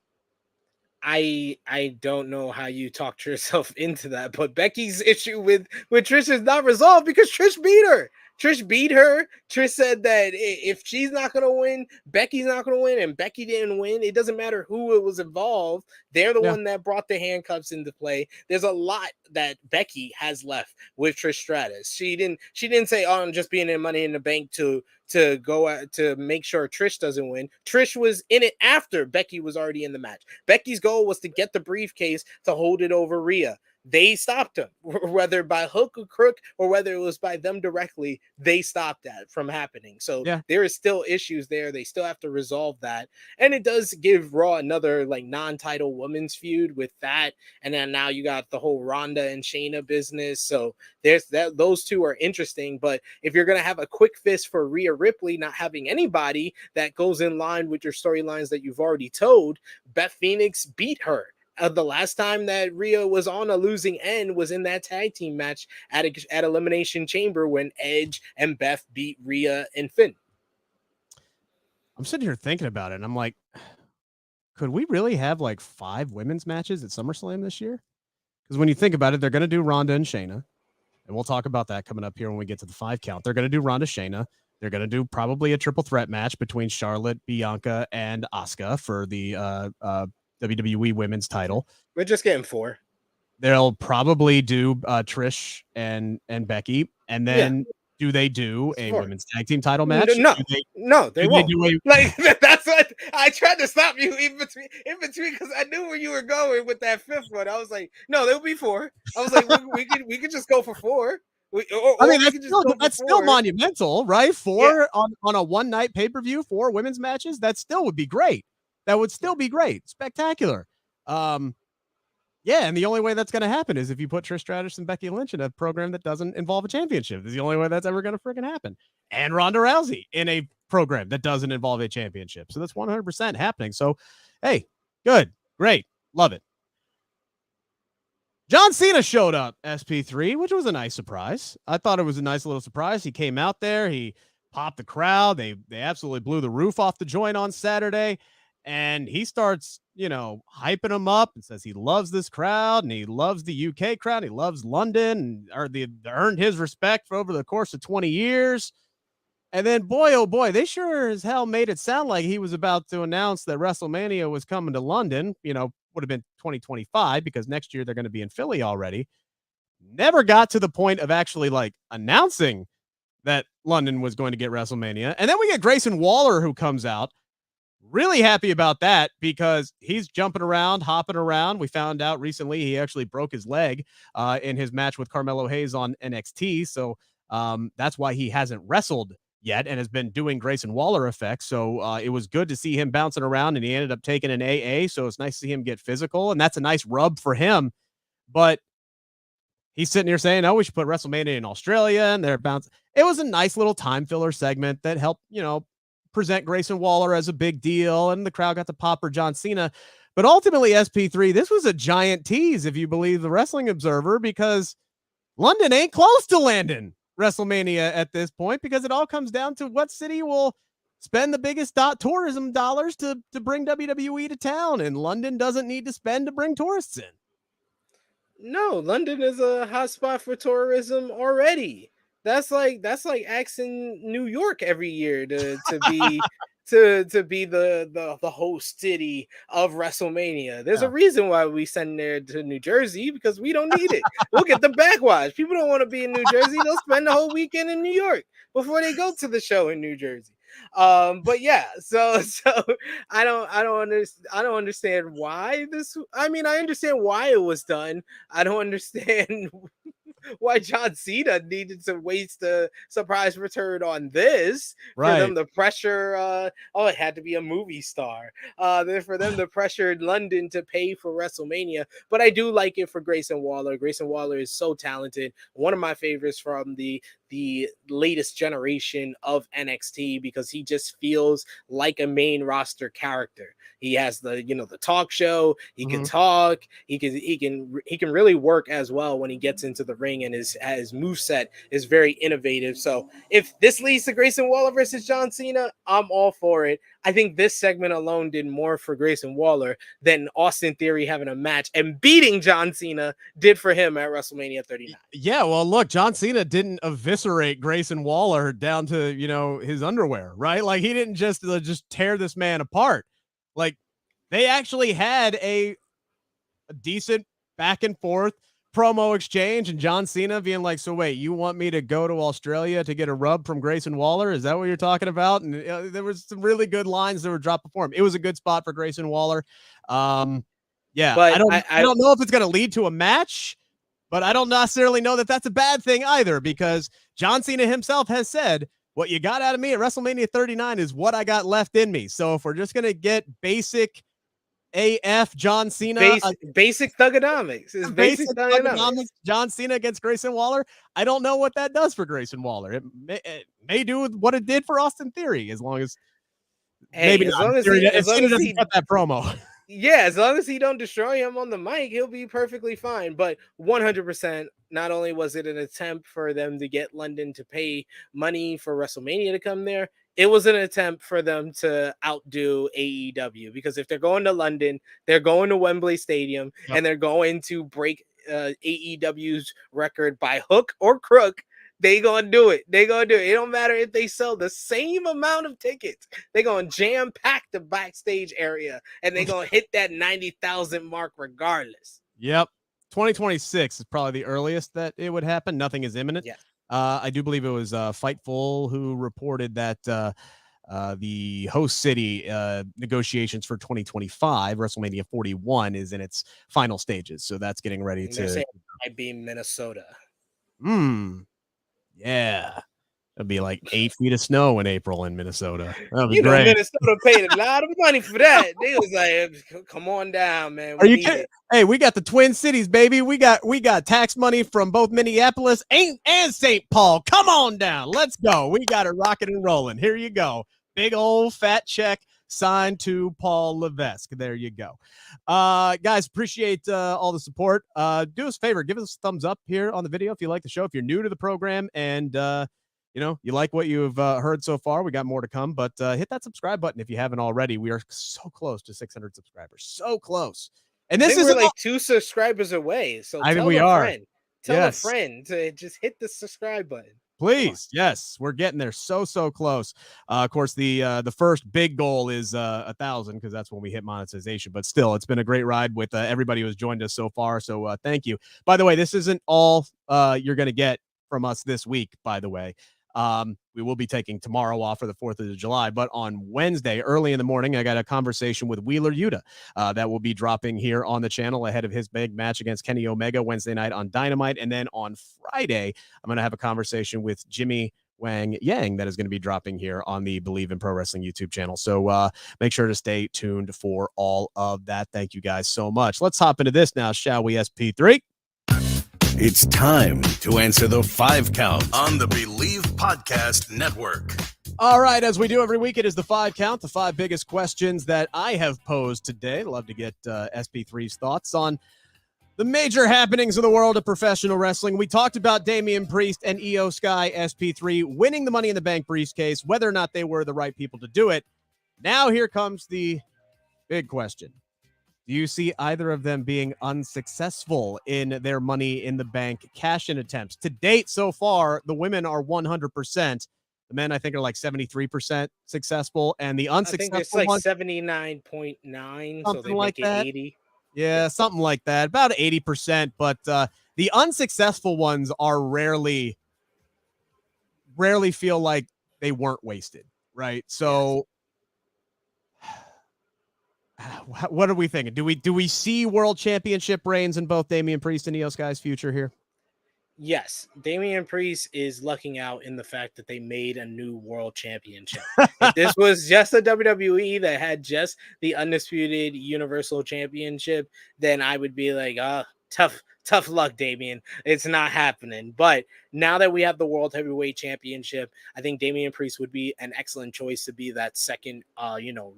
I don't know how you talked yourself into that, but Becky's issue with Trish is not resolved because Trish beat her. Trish beat her. Trish said that if she's not going to win, Becky's not going to win, and Becky didn't win. It doesn't matter who it was involved. They're the one that brought the handcuffs into play. There's a lot that Becky has left with Trish Stratus. She didn't say, "Oh, I'm just being in Money in the Bank to go out to make sure Trish doesn't win." Trish was in it after Becky was already in the match. Becky's goal was to get the briefcase to hold it over Rhea. They stopped him, whether by hook or crook or whether it was by them directly. They stopped that from happening. So there is still issues there. They still have to resolve that. And it does give Raw another like non-title women's feud with that. And then now you got the whole Ronda and Shayna business. So there's that. Those two are interesting. But if you're going to have a quick fix for Rhea Ripley not having anybody that goes in line with your storylines that you've already told, Beth Phoenix beat her. The last time that Rhea was on a losing end was in that tag team match at Elimination Chamber when Edge and Beth beat Rhea and Finn. I'm sitting here thinking about it, and I'm like, could we really have like 5 women's matches at SummerSlam this year? Because when you think about it, they're going to do Ronda and Shayna, and we'll talk about that coming up here when we get to the 5 count. They're going to do Ronda, Shayna. They're going to do probably a triple threat match between Charlotte, Bianca, and Asuka for the WWE Women's title. We're just getting 4. They'll probably do Trish and Becky, and then do they do a women's tag team title match? No, they won't. Like what I tried to stop you in between because I knew where you were going with that fifth one. I was like, no, there'll be 4. I was like, we could just go for 4. I mean, We could just go for that's 4. still monumental, right? 4 on a one night pay-per-view, 4 women's matches. That still would be great. That would still be great. Spectacular. Yeah, and the only way that's going to happen is if you put Trish Stratus and Becky Lynch in a program that doesn't involve a championship. It's the only way that's ever going to freaking happen. And Ronda Rousey in a program that doesn't involve a championship. So that's 100% happening. So, hey, good, great, love it. John Cena showed up, SP3, which was a nice surprise. I thought it was a nice little surprise. He came out there, he popped the crowd. They absolutely blew the roof off the joint on Saturday. And he starts, hyping them up and says he loves this crowd and he loves the UK crowd. He loves London and earned his respect for over the course of 20 years. And then, boy, oh boy, they sure as hell made it sound like he was about to announce that WrestleMania was coming to London, would have been 2025 because next year they're going to be in Philly already. Never got to the point of actually announcing that London was going to get WrestleMania. And then we get Grayson Waller who comes out. Really happy about that because he's jumping around, hopping around. We found out recently he actually broke his leg in his match with Carmelo Hayes on NXT. So that's why he hasn't wrestled yet and has been doing Grayson Waller effects. So it was good to see him bouncing around and he ended up taking an AA. So it's nice to see him get physical and that's a nice rub for him. But he's sitting here saying, oh, we should put WrestleMania in Australia and they're bouncing. It was a nice little time filler segment that helped, present Grayson Waller as a big deal and the crowd got to pop for John Cena. But ultimately, SP3, this was a giant tease, if you believe the Wrestling Observer, because London ain't close to landing WrestleMania at this point because it all comes down to what city will spend the biggest tourism dollars to bring WWE to town. And London doesn't need to spend to bring tourists in. No, London is a hotspot for tourism already. That's like asking New York every year to be to be the host city of WrestleMania. There's a reason why we send there to New Jersey because we don't need it. We'll get the backwash. People don't want to be in New Jersey. They'll spend the whole weekend in New York before they go to the show in New Jersey. But yeah, so I don't understand why this. I mean, I understand why it was done. I don't understand why John Cena needed to waste a surprise return on this for them to pressure. It had to be a movie star. For them to pressure London to pay for WrestleMania. But I do like it for Grayson Waller. Grayson Waller is so talented. One of my favorites from the latest generation of NXT because he just feels like a main roster character. He has the talk show. He can talk. He can really work as well when he gets into the ring, and his moveset is very innovative. So if this leads to Grayson Waller versus John Cena, I'm all for it. I think this segment alone did more for Grayson Waller than Austin Theory having a match and beating John Cena did for him at WrestleMania 39. Yeah, well, look, John Cena didn't eviscerate Grayson Waller down to, his underwear, right? Like he didn't just tear this man apart. Like they actually had a decent back and forth promo exchange and John Cena being like, so wait, you want me to go to Australia to get a rub from Grayson Waller? Is that what you're talking about? And there was some really good lines that were dropped before him. It was a good spot for Grayson Waller. Yeah, but I don't know if it's going to lead to a match, but I don't necessarily know that that's a bad thing either because John Cena himself has said, what you got out of me at WrestleMania 39 is what I got left in me. So if we're just going to get basic AF John Cena, basic thugonomics is basic thugonomics. John Cena against Grayson Waller. I don't know what that does for Grayson Waller. It may do what it did for Austin Theory, as long as maybe as long as he doesn't cut that promo. Yeah, as long as he don't destroy him on the mic, he'll be perfectly fine. But 100%, not only was it an attempt for them to get London to pay money for WrestleMania to come there, it was an attempt for them to outdo AEW. Because if they're going to London, they're going to Wembley Stadium, and they're going to break AEW's record by hook or crook. They gonna do it. It don't matter if they sell the same amount of tickets. They gonna jam pack the backstage area, and they gonna hit that 90,000 mark regardless. Yep, 2026 is probably the earliest that it would happen. Nothing is imminent. Yeah. I do believe it was Fightful who reported that the host city negotiations for 2025. WrestleMania 41 is in its final stages, so that's getting ready They're to. saying it might be Minnesota. Yeah. It'd be like 8 feet of snow in April in Minnesota. That'd be You know, great. Minnesota paid a lot of money for that. They was like, "Come on down, man. Are We you need kidding? it." Hey, we got the Twin Cities, baby. We got tax money from both Minneapolis and St. Paul. Come on down. Let's go. We got it rocking and rolling. Here you go. Big old fat check signed to Paul Levesque. There you go. Guys, appreciate all the support. Do us a favor. Give us a thumbs up here on the video if you like the show. If you're new to the program and you like what you've heard so far, we got more to come, but hit that subscribe button if you haven't already. We are so close to 600 subscribers. So close. And this is we're like 2 subscribers away. So I think tell we a are. friend. Tell a friend to just hit the subscribe button. Please. Yes, we're getting there. So close. Of course, the first big goal is 1,000 because that's when we hit monetization. But still, it's been a great ride with everybody who has joined us so far. So thank you. By the way, this isn't all you're going to get from us this week, by the way. We will be taking tomorrow off for the 4th of July, but on Wednesday, early in the morning, I got a conversation with Wheeler Yuta that will be dropping here on the channel ahead of his big match against Kenny Omega Wednesday night on Dynamite. And then on Friday, I'm going to have a conversation with Jimmy Wang Yang that is going to be dropping here on the Bleav in Pro Wrestling YouTube channel. So make sure to stay tuned for all of that. Thank you guys so much. Let's hop into this now, shall we, SP3? It's time to answer the 5 count on the Bleav Podcast Network. All right, as we do every week, it is the 5 count, the 5 biggest questions that I have posed today. Love to get SP3's thoughts on the major happenings of the world of professional wrestling. We talked about Damian Priest and IYO SKY SP3 winning the Money in the Bank briefcase, whether or not they were the right people to do it. Now here comes the big question. Do you see either of them being unsuccessful in their Money in the Bank cash-in attempts? To date, so far, the women are 100%. The men, I think, are like 73% successful, and the unsuccessful I think it's like 79.9, so they like make it that. 80. Yeah, something like that, about 80%. But the unsuccessful ones are rarely feel like they weren't wasted, right? So. Yes. What are we thinking? Do we see world championship reigns in both Damian Priest and IYO SKY's future here? Yes, Damian Priest is lucking out in the fact that they made a new world championship. If this was just a WWE that had just the undisputed Universal Championship, then I would be like, tough luck, Damian. It's not happening. But now that we have the World Heavyweight Championship, I think Damian Priest would be an excellent choice to be that second,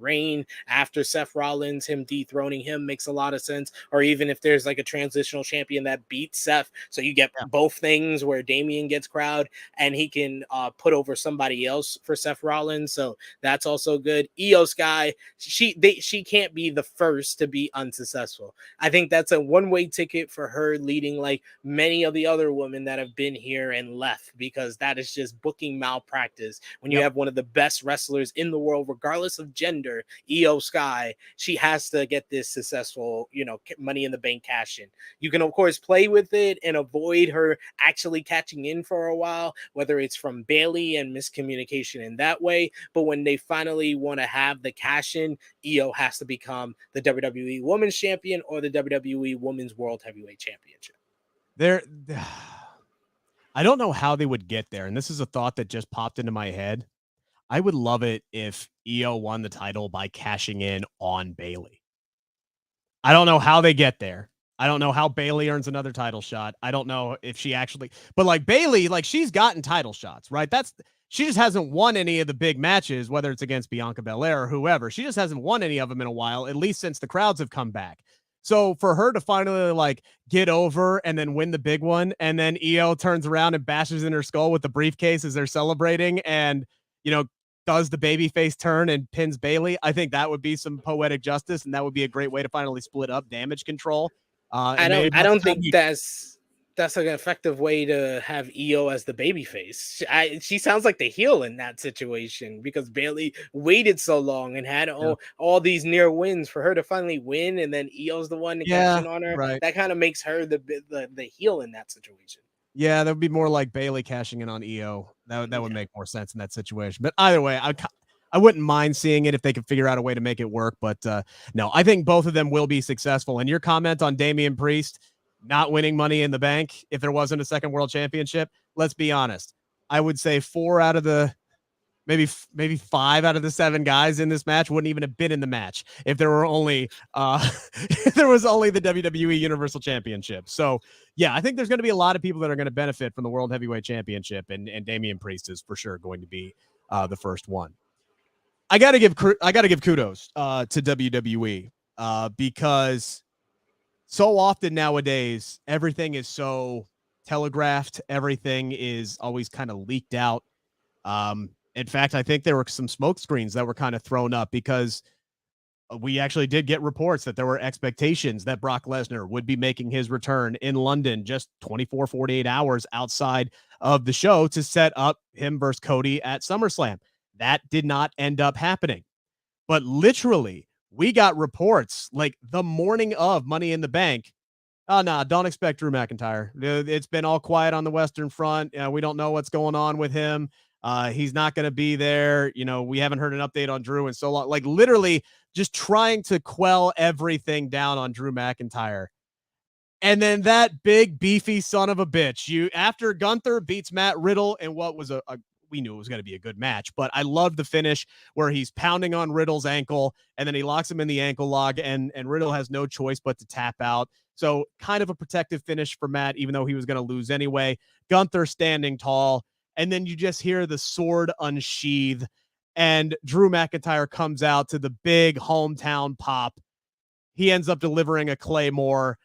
reign after Seth Rollins. Him dethroning him makes a lot of sense. Or even if there's like a transitional champion that beats Seth, so you get both things where Damian gets crowd and he can put over somebody else for Seth Rollins. So that's also good. IYO SKY, she can't be the first to be unsuccessful. I think that's a one-way ticket for her, leading like many of the other women that have been here and left, because that is just booking malpractice. When you have one of the best wrestlers in the world, regardless of gender, IYO SKY, she has to get this successful, Money in the Bank cash in. You can, of course, play with it and avoid her actually catching in for a while, whether it's from Bayley and miscommunication in that way. But when they finally want to have the cash in, IYO has to become the WWE Women's Champion or the WWE Women's World Heavyweight Championship. I don't know how they would get there, and this is a thought that just popped into my head. I would love it if IYO won the title by cashing in on Bayley. I don't know how they get there. I don't know how Bayley earns another title shot. I don't know if she actually, but like Bayley, like she's gotten title shots, right? She just hasn't won any of the big matches, whether it's against Bianca Belair or whoever. She just hasn't won any of them in a while, at least since the crowds have come back. So for her to finally like get over and then win the big one, and then IYO turns around and bashes in her skull with the briefcase as they're celebrating, and does the babyface turn and pins Bayley, I think that would be some poetic justice, and that would be a great way to finally split up Damage Control. I don't think that's an effective way to have IYO as the babyface. She sounds like the heel in that situation, because Bayley waited so long and had all these near wins for her to finally win, and then IYO's the one to cash in on her. Right. That kind of makes her the heel in that situation. Yeah, that would be more like Bayley cashing in on IYO. That would make more sense in that situation. But either way, I wouldn't mind seeing it if they could figure out a way to make it work. But no, I think both of them will be successful. And your comment on Damian Priest not winning Money in the Bank if there wasn't a second world championship, let's be honest. I would say 4 out of the maybe 5 out of the 7 guys in this match wouldn't even have been in the match if there were only if there was only the WWE Universal Championship. So yeah, I think there's going to be a lot of people that are going to benefit from the World Heavyweight Championship, and Damian Priest is for sure going to be the first one. I gotta give kudos to WWE because so often nowadays everything is so telegraphed, everything is always kind of leaked out. In fact, I think there were some smoke screens that were kind of thrown up because we actually did get reports that there were expectations that Brock Lesnar would be making his return in London just 48 hours outside of the show to set up him versus Cody at SummerSlam. That did not end up happening. But literally, we got reports like the morning of Money in the Bank. Oh, no, don't expect Drew McIntyre. It's been all quiet on the Western Front. We don't know what's going on with him. He's not going to be there. We haven't heard an update on Drew in so long. Like literally just trying to quell everything down on Drew McIntyre. And then that big beefy son of a bitch, after Gunther beats Matt Riddle in what was we knew it was going to be a good match, but I loved the finish where he's pounding on Riddle's ankle and then he locks him in the ankle lock and Riddle has no choice but to tap out. So kind of a protective finish for Matt, even though he was going to lose anyway. Gunther standing tall. And then you just hear the sword unsheath and Drew McIntyre comes out to the big hometown pop. He ends up delivering a Claymore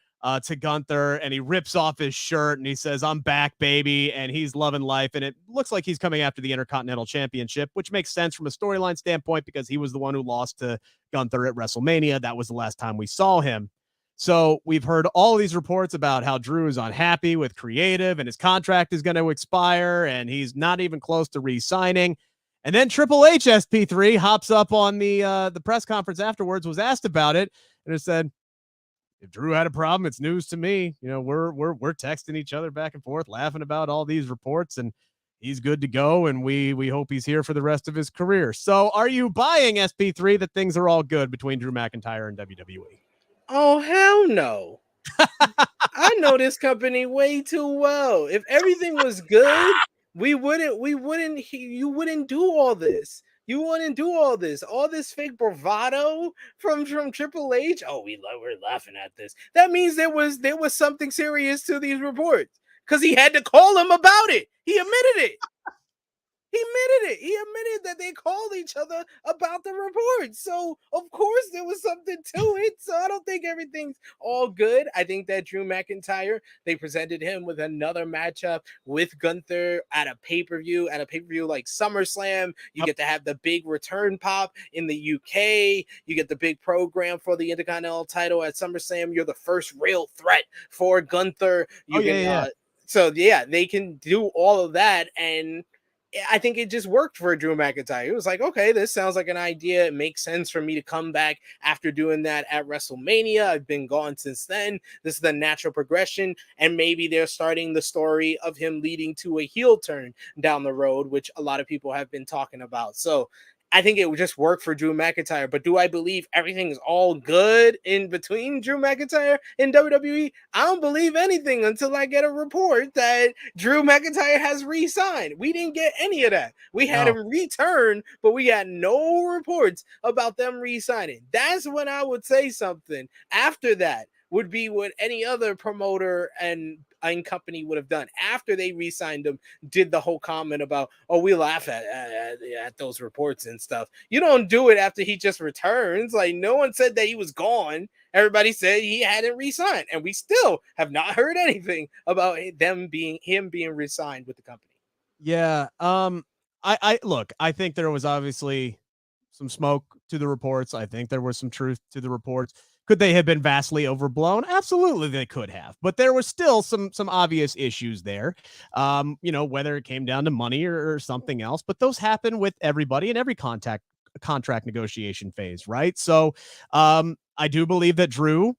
to Gunther and he rips off his shirt and he says, "I'm back, baby." And he's loving life. And it looks like he's coming after the Intercontinental Championship, which makes sense from a storyline standpoint because he was the one who lost to Gunther at WrestleMania. That was the last time we saw him. So we've heard all of these reports about how Drew is unhappy with creative and his contract is going to expire and he's not even close to re-signing. And then Triple H SP3 hops up on the press conference afterwards, was asked about it, and it said, if Drew had a problem, it's news to me. We're texting each other back and forth, laughing about all these reports, and he's good to go. And we hope he's here for the rest of his career. So are you buying SP3 that things are all good between Drew McIntyre and WWE? Oh, hell no. I know this company way too well. If everything was good, you wouldn't do all this. You wouldn't do all this fake bravado from Triple H. Oh, we're laughing at this. That means there was something serious to these reports because he had to call him about it. He admitted it. He admitted that they called each other about the report. So, of course, there was something to it. So, I don't think everything's all good. I think that Drew McIntyre, they presented him with another matchup with Gunther at a pay-per-view like SummerSlam. You get to have the big return pop in the UK. You get the big program for the Intercontinental title at SummerSlam. You're the first real threat for Gunther. So, they can do all of that, and I think it just worked for Drew McIntyre. It was like, okay, this sounds like an idea. It makes sense for me to come back after doing that at WrestleMania. I've been gone since then. This is the natural progression. And maybe they're starting the story of him leading to a heel turn down the road, which a lot of people have been talking about. So I think it would just work for Drew McIntyre. But do I believe everything is all good in between Drew McIntyre and WWE? I don't believe anything until I get a report that Drew McIntyre has re-signed. We didn't get any of that. We had him return, but we got no reports about them re-signing. That's when I would say something. After that would be what any other promoter and company would have done after they re-signed him, did the whole comment about, oh, we laugh at those reports and stuff. You don't do it after he just returns. Like, no one said that he was gone. Everybody said he hadn't re-signed, and we still have not heard anything about him being re-signed with the company. Yeah. I think there was obviously some smoke to the reports. I think there was some truth to the reports. Could they have been vastly overblown? Absolutely, they could have. But there was still some obvious issues there, whether it came down to money or something else. But those happen with everybody in every contract negotiation phase, right? So I do believe that Drew,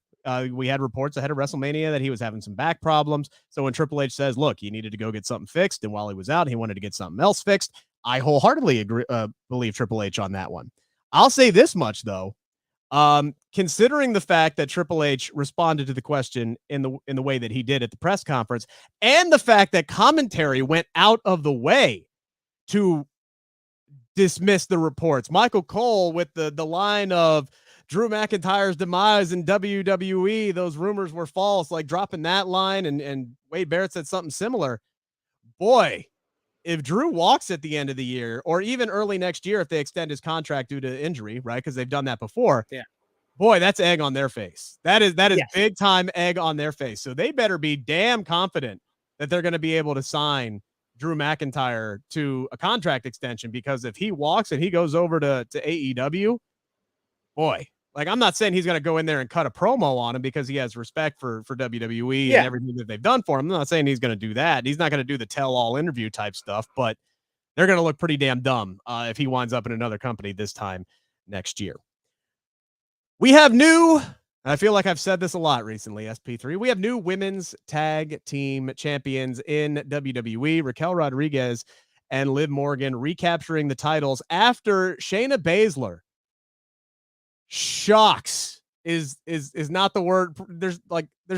we had reports ahead of WrestleMania that he was having some back problems. So when Triple H says, look, he needed to go get something fixed, and while he was out, he wanted to get something else fixed, I wholeheartedly agree, believe Triple H on that one. I'll say this much though. Considering the fact that Triple H responded to the question in the way that he did at the press conference, and the fact that commentary went out of the way to dismiss the reports. Michael Cole with the line of Drew McIntyre's demise in WWE, those rumors were false, like dropping that line, and Wade Barrett said something similar. Boy, if Drew walks at the end of the year, or even early next year if they extend his contract due to injury, right? Because they've done that before. Yeah. Boy, that's egg on their face. That is yes. Big time egg on their face. So they better be damn confident that they're going to be able to sign Drew McIntyre to a contract extension, because if he walks and he goes over to AEW, boy, like, I'm not saying he's going to go in there and cut a promo on him because he has respect for WWE and everything that they've done for him. I'm not saying he's going to do that. He's not going to do the tell-all interview type stuff, but they're going to look pretty damn dumb if he winds up in another company this time next year. We have new, I feel like I've said this a lot recently, SP3. We have new women's tag team champions in WWE. Raquel Rodriguez and Liv Morgan recapturing the titles after Shayna Baszler. Shocks is not the word. There's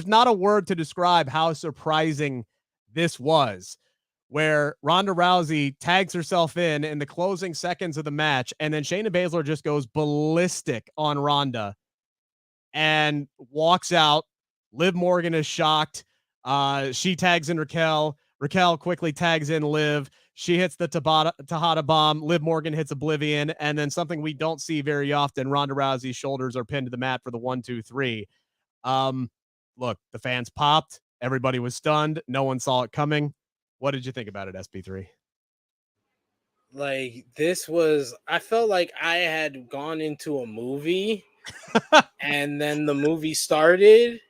not a word to describe how surprising this was, where Ronda Rousey tags herself in the closing seconds of the match, and then Shayna Baszler just goes ballistic on Ronda and walks out. Liv Morgan is shocked. She tags in Raquel. Raquel quickly tags in Liv. She hits the Tejada bomb. Liv Morgan hits Oblivion. And then something we don't see very often, Ronda Rousey's shoulders are pinned to the mat for the 1, 2, 3. Look, the fans popped. Everybody was stunned. No one saw it coming. What did you think about it, SP3? Like, this was, I felt like I had gone into a movie and then the movie started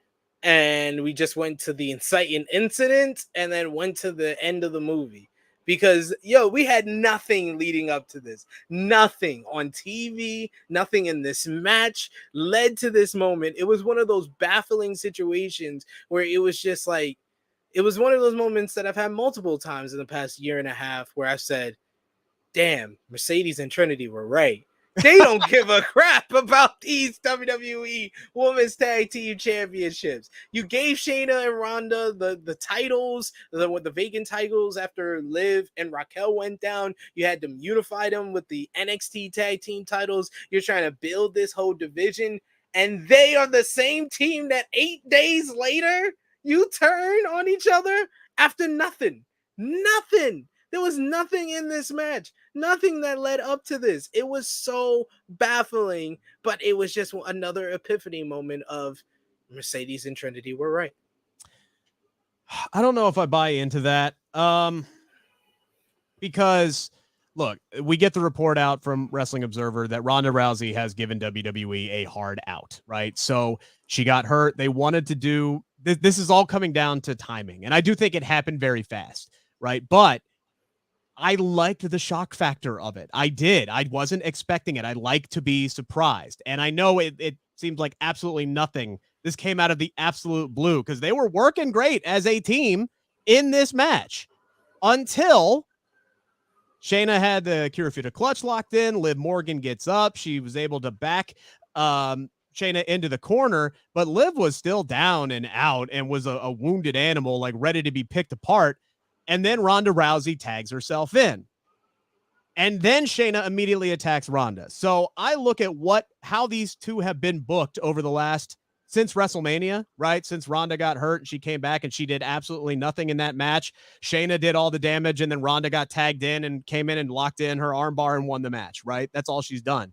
and we just went to the inciting incident and then went to the end of the movie. Because, we had nothing leading up to this. Nothing on TV, nothing in this match led to this moment. It was one of those baffling situations where it was just like, it was one of those moments that I've had multiple times in the past year and a half where I've said, damn, Mercedes and Trinity were right. They don't give a crap about these WWE Women's Tag Team Championships. You gave Shayna and Ronda the titles, the vacant titles after Liv and Raquel went down. You had them unify them with the NXT Tag Team titles. You're trying to build this whole division, and they are the same team that 8 days later you turn on each other after nothing. Nothing. There was nothing in this match. Nothing that led up to this. It was so baffling, but it was just another epiphany moment of Mercedes and Trinity were right. I don't know if I buy into that. Because, look, we get the report out from Wrestling Observer that Ronda Rousey has given WWE a hard out, right? So she got hurt. They wanted to do this. This is all coming down to timing. And I do think it happened very fast, right? But I liked the shock factor of it. I did. I wasn't expecting it. I like to be surprised. And I know it seemed like absolutely nothing. This came out of the absolute blue because they were working great as a team in this match until Shayna had the Kirifuda clutch locked in. Liv Morgan gets up. She was able to back Shayna into the corner, but Liv was still down and out and was a wounded animal, like ready to be picked apart. And then Ronda Rousey tags herself in. And then Shayna immediately attacks Ronda. So I look at how these two have been booked over the last, since WrestleMania, right? Since Ronda got hurt and she came back and she did absolutely nothing in that match. Shayna did all the damage and then Ronda got tagged in and came in and locked in her armbar and won the match, right? That's all she's done.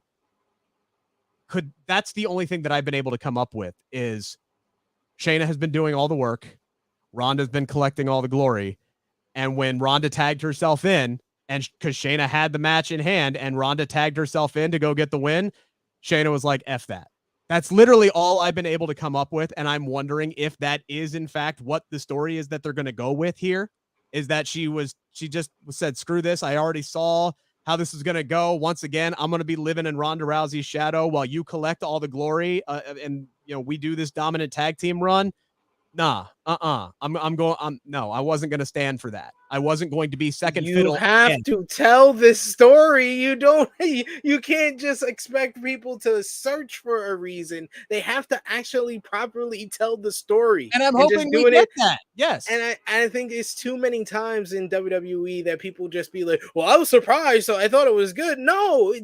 That's the only thing that I've been able to come up with is Shayna has been doing all the work. Ronda's been collecting all the glory. And when Ronda tagged herself in, and because Shayna had the match in hand and Ronda tagged herself in to go get the win, Shayna was like, F that. That's literally all I've been able to come up with. And I'm wondering if that is, in fact, what the story is that they're going to go with here, is that she just said, screw this. I already saw how this is going to go. Once again, I'm going to be living in Ronda Rousey's shadow while you collect all the glory and we do this dominant tag team run. Nah, No, I wasn't going to stand for that. I wasn't going to be second You fiddle. have to tell this story. You can't just expect people to search for a reason. They have to actually properly tell the story. And I'm just hoping we doing get it. that. Yes. And I think it's too many times in WWE that people just be like, well, I was surprised, so I thought it was good. No,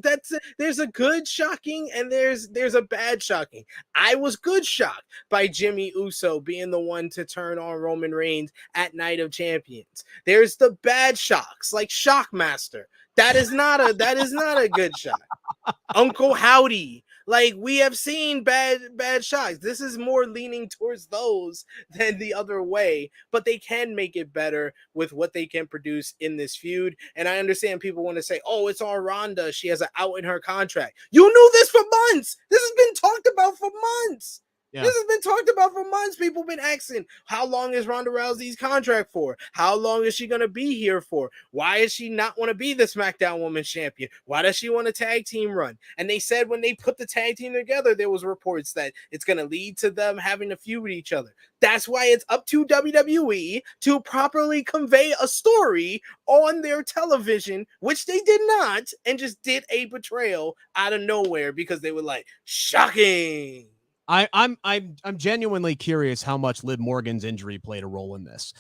there's a good shocking and there's a bad shocking. I was good shocked by Jey Uso being the one to turn on Roman Reigns at Night of Champions. There's the bad shocks, like Shockmaster. That is not a good shock. Uncle Howdy. Like, we have seen bad shocks. This is more leaning towards those than the other way, but they can make it better with what they can produce in this feud. And I understand people want to say, oh, it's on Ronda. She has an out in her contract. You knew this for months. This has been talked about for months. Yeah. This has been talked about for months. People have been asking, how long is Ronda Rousey's contract for? How long is she going to be here for? Why does she not want to be the SmackDown Women's Champion? Why does she want a tag team run? And they said when they put the tag team together, there was reports that it's going to lead to them having to feud with each other. That's why it's up to WWE to properly convey a story on their television, which they did not, and just did a betrayal out of nowhere because they were like, shocking. I'm genuinely curious how much Liv Morgan's injury played a role in this,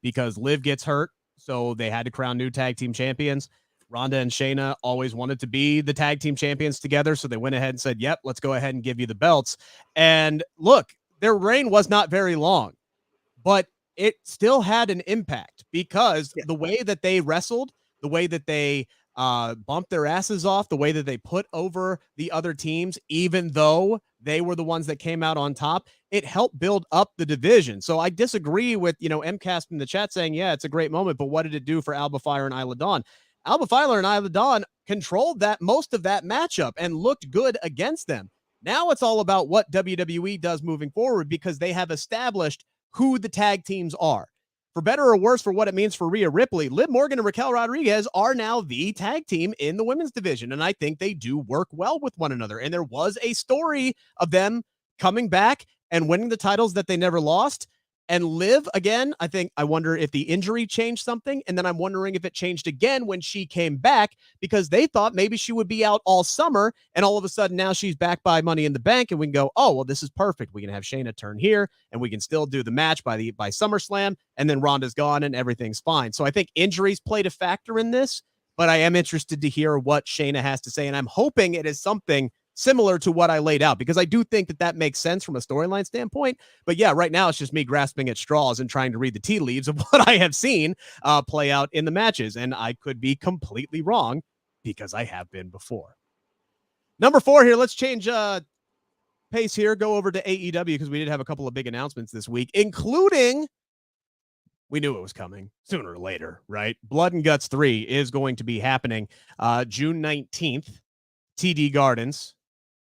because Liv gets hurt, so they had to crown new tag team champions. Ronda and Shayna always wanted to be the tag team champions together, so they went ahead and said, yep, let's go ahead and give you the belts. And look, their reign was not very long, but it still had an impact because the way that they wrestled, the way that they bumped their asses off, the way that they put over the other teams, even though they were the ones that came out on top, it helped build up the division. So I disagree with, MCast in the chat saying, yeah, it's a great moment, but what did it do for Alba Fire and Isla Dawn? Alba Fire and Isla Dawn controlled most of that matchup and looked good against them. Now it's all about what WWE does moving forward because they have established who the tag teams are. For better or worse, for what it means for Rhea Ripley, Liv Morgan and Raquel Rodriguez are now the tag team in the women's division, and I think they do work well with one another. And there was a story of them coming back and winning the titles that they never lost. And Liv, again, I wonder if the injury changed something, and then I'm wondering if it changed again when she came back because they thought maybe she would be out all summer, and all of a sudden now she's back by Money in the Bank, and we can go, oh, well, this is perfect. We can have Shayna turn here, and we can still do the match by SummerSlam, and then Ronda's gone, and everything's fine. So I think injuries played a factor in this, but I am interested to hear what Shayna has to say, and I'm hoping it is something similar to what I laid out, because I do think that makes sense from a storyline standpoint. But yeah, right now it's just me grasping at straws and trying to read the tea leaves of what I have seen play out in the matches. And I could be completely wrong because I have been before. Number 4 here. Let's change pace here. Go over to AEW because we did have a couple of big announcements this week, including, we knew it was coming sooner or later, right? Blood and Guts 3 is going to be happening June 19th, TD Gardens,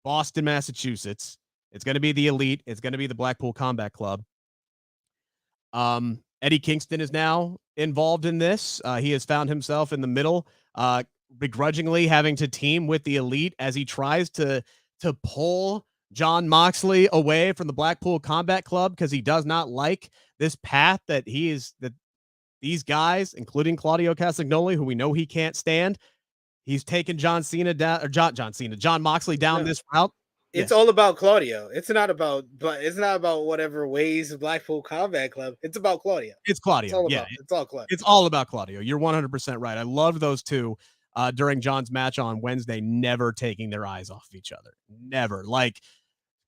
Boston, Massachusetts. It's going to be the Elite. It's going to be the Blackpool Combat Club. Eddie Kingston is now involved in this. He has found himself in the middle, begrudgingly having to team with the Elite as he tries to pull Jon Moxley away from the Blackpool Combat Club because he does not like this path that these guys, including Claudio Castagnoli, who we know he can't stand, he's taken John Moxley down this route. It's all about Claudio. It's not about whatever ways Blackpool Combat Club. It's about Claudio. It's Claudio. It's all Claudio. It's all about Claudio. You're 100% right. I love those two during John's match on Wednesday, never taking their eyes off of each other. Never. Like,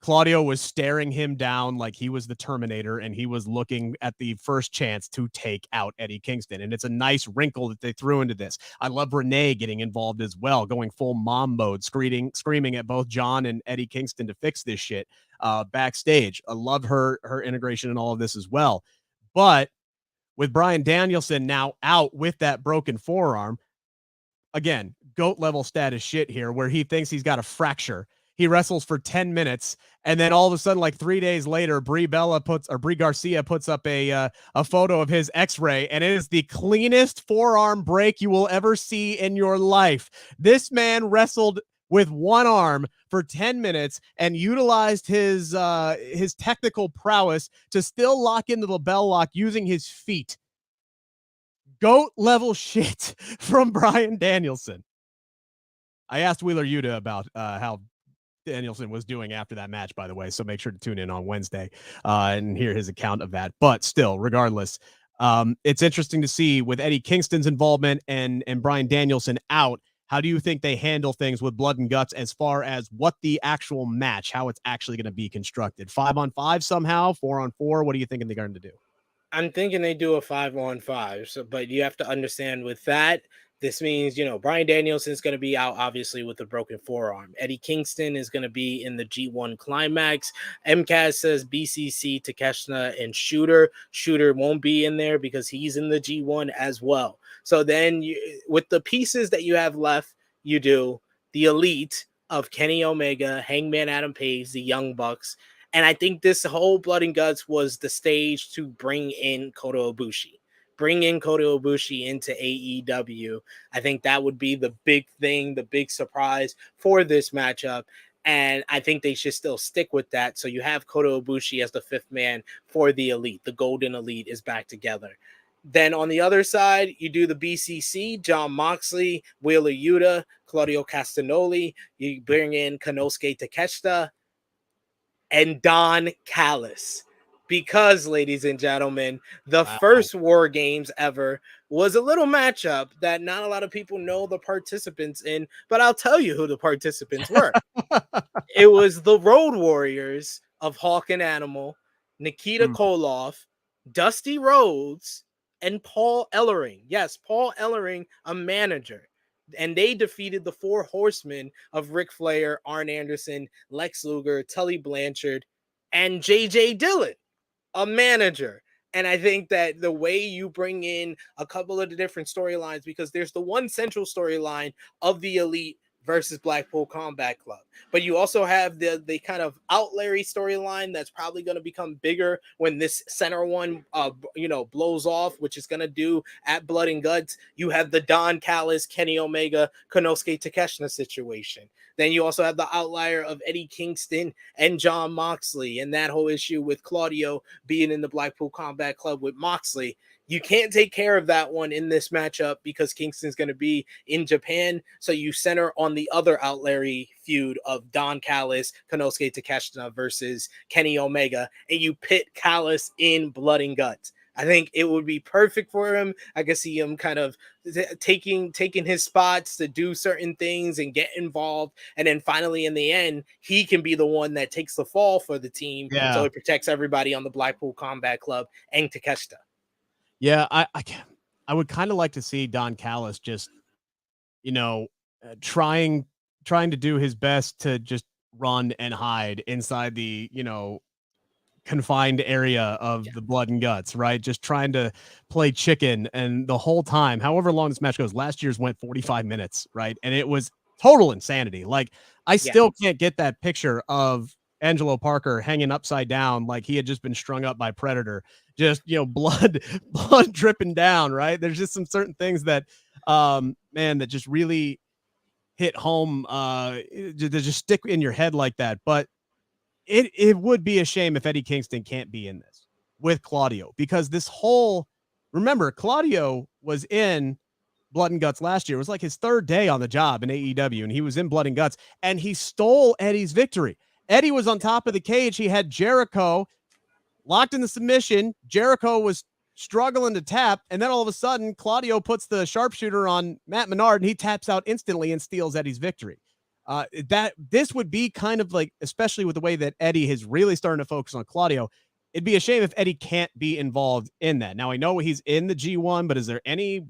Claudio was staring him down like he was the Terminator, and he was looking at the first chance to take out Eddie Kingston. And it's a nice wrinkle that they threw into this. I love Renee getting involved as well, going full mom mode, screaming at both John and Eddie Kingston to fix this shit backstage. I love her integration in all of this as well. But with Bryan Danielson now out with that broken forearm, again, GOAT level status shit here, where he thinks he's got a fracture. He wrestles for 10 minutes, and then all of a sudden, like 3 days later, Brie Garcia puts up a photo of his X-ray, and it is the cleanest forearm break you will ever see in your life. This man wrestled with one arm for 10 minutes and utilized his technical prowess to still lock into the bell lock using his feet. GOAT level shit from Bryan Danielson. I asked Wheeler Yuta about how Danielson was doing after that match, by the way, so make sure to tune in on Wednesday and hear his account of that. But still, regardless, it's interesting to see with Eddie Kingston's involvement and Bryan Danielson out, how do you think they handle things with Blood and Guts as far as what the actual match, how it's actually going to be constructed? 5-on-5 somehow, 4-on-4? What are you thinking they're going to do? I'm thinking they do a 5-on-5. So, but you have to understand with that, this means, Bryan Danielson is going to be out, obviously, with a broken forearm. Eddie Kingston is going to be in the G1 Climax. MCAS says BCC, Takeshita, and Shooter. Shooter won't be in there because he's in the G1 as well. So then with the pieces that you have left, you do the Elite of Kenny Omega, Hangman Adam Page, the Young Bucks. And I think this whole Blood and Guts was the stage to bring in Kota Ibushi. Bring in Kota Ibushi into AEW. I think that would be the big thing, the big surprise for this matchup. And I think they should still stick with that. So you have Kota Ibushi as the fifth man for the Elite. The Golden Elite is back together. Then on the other side, you do the BCC, Jon Moxley, Wheeler Yuta, Claudio Castagnoli. You bring in Konosuke Takeshita and Don Callis. Because, ladies and gentlemen, the first War Games ever was a little matchup that not a lot of people know the participants in, but I'll tell you who the participants were. It was the Road Warriors of Hawk and Animal, Nikita Koloff, Dusty Rhodes, and Paul Ellering. Yes, Paul Ellering, a manager. And they defeated the Four Horsemen of Ric Flair, Arn Anderson, Lex Luger, Tully Blanchard, and J.J. Dillon, a manager. And I think that the way you bring in a couple of the different storylines, because there's the one central storyline of the Elite versus Blackpool Combat Club, but you also have the kind of outlier storyline that's probably going to become bigger when this center one blows off, which is going to do at Blood and Guts. You have the Don Callis, Kenny Omega, Konosuke Takeshita situation. Then you also have the outlier of Eddie Kingston and Jon Moxley, and that whole issue with Claudio being in the Blackpool Combat Club with Moxley. You can't take care of that one in this matchup because Kingston's going to be in Japan. So you center on the other outlier feud of Don Callis, Konosuke Takeshita versus Kenny Omega, and you pit Callis in Blood and Guts. I think it would be perfect for him. I can see him kind of taking his spots to do certain things and get involved. And then finally, in the end, he can be the one that takes the fall for the team. Yeah. So it protects everybody on the Blackpool Combat Club and Takeshita. Yeah, I would kind of like to see Don Callis just, trying to do his best to just run and hide inside the, confined area of the Blood and Guts, right? Just trying to play chicken. And the whole time, however long this match goes, last year's went 45 minutes, right? And it was total insanity. Like, I still can't get that picture of Angelo Parker hanging upside down like he had just been strung up by Predator, just blood dripping down, right? There's just some certain things that that just really hit home, to just stick in your head like that. But it would be a shame if Eddie Kingston can't be in this with Claudio, because remember, Claudio was in Blood and Guts last year. It was like his third day on the job in AEW, and he was in Blood and Guts, and he stole Eddie's victory. Eddie was on top of the cage. He had Jericho locked in the submission. Jericho was struggling to tap, and then all of a sudden, Claudio puts the sharpshooter on Matt Menard, and he taps out instantly and steals Eddie's victory. This would be kind of like, especially with the way that Eddie is really starting to focus on Claudio, it'd be a shame if Eddie can't be involved in that. Now, I know he's in the G1, but is there any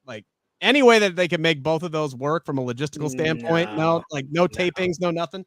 way that they can make both of those work from a logistical standpoint? No tapings, no nothing.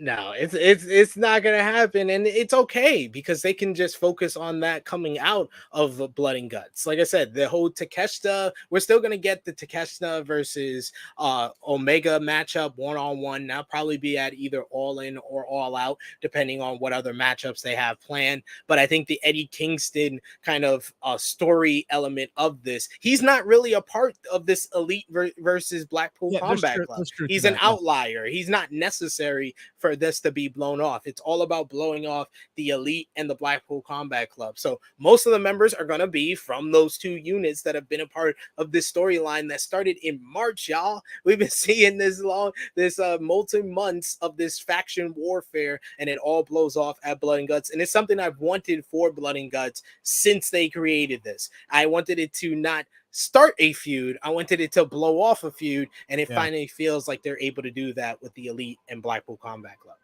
No, it's not gonna happen, and it's okay because they can just focus on that coming out of the Blood and Guts. Like I said, the whole Takeshita, we're still gonna get the Takeshita versus Omega matchup 1-on-1. That'll probably be at either All In or All Out, depending on what other matchups they have planned. But I think the Eddie Kingston kind of story element of this, he's not really a part of this Elite versus Blackpool Combat Club. He's an outlier. He's not necessary for this to be blown off. It's all about blowing off the Elite and the Blackpool Combat Club. So most of the members are going to be from those two units that have been a part of this storyline that started in March, y'all. We've been seeing this multi months of this faction warfare, and it all blows off at Blood and Guts. And it's something I've wanted for Blood and Guts since they created this. I wanted it to not start a feud. I wanted it to blow off a feud, and it finally feels like they're able to do that with the Elite and Blackpool Combat Club.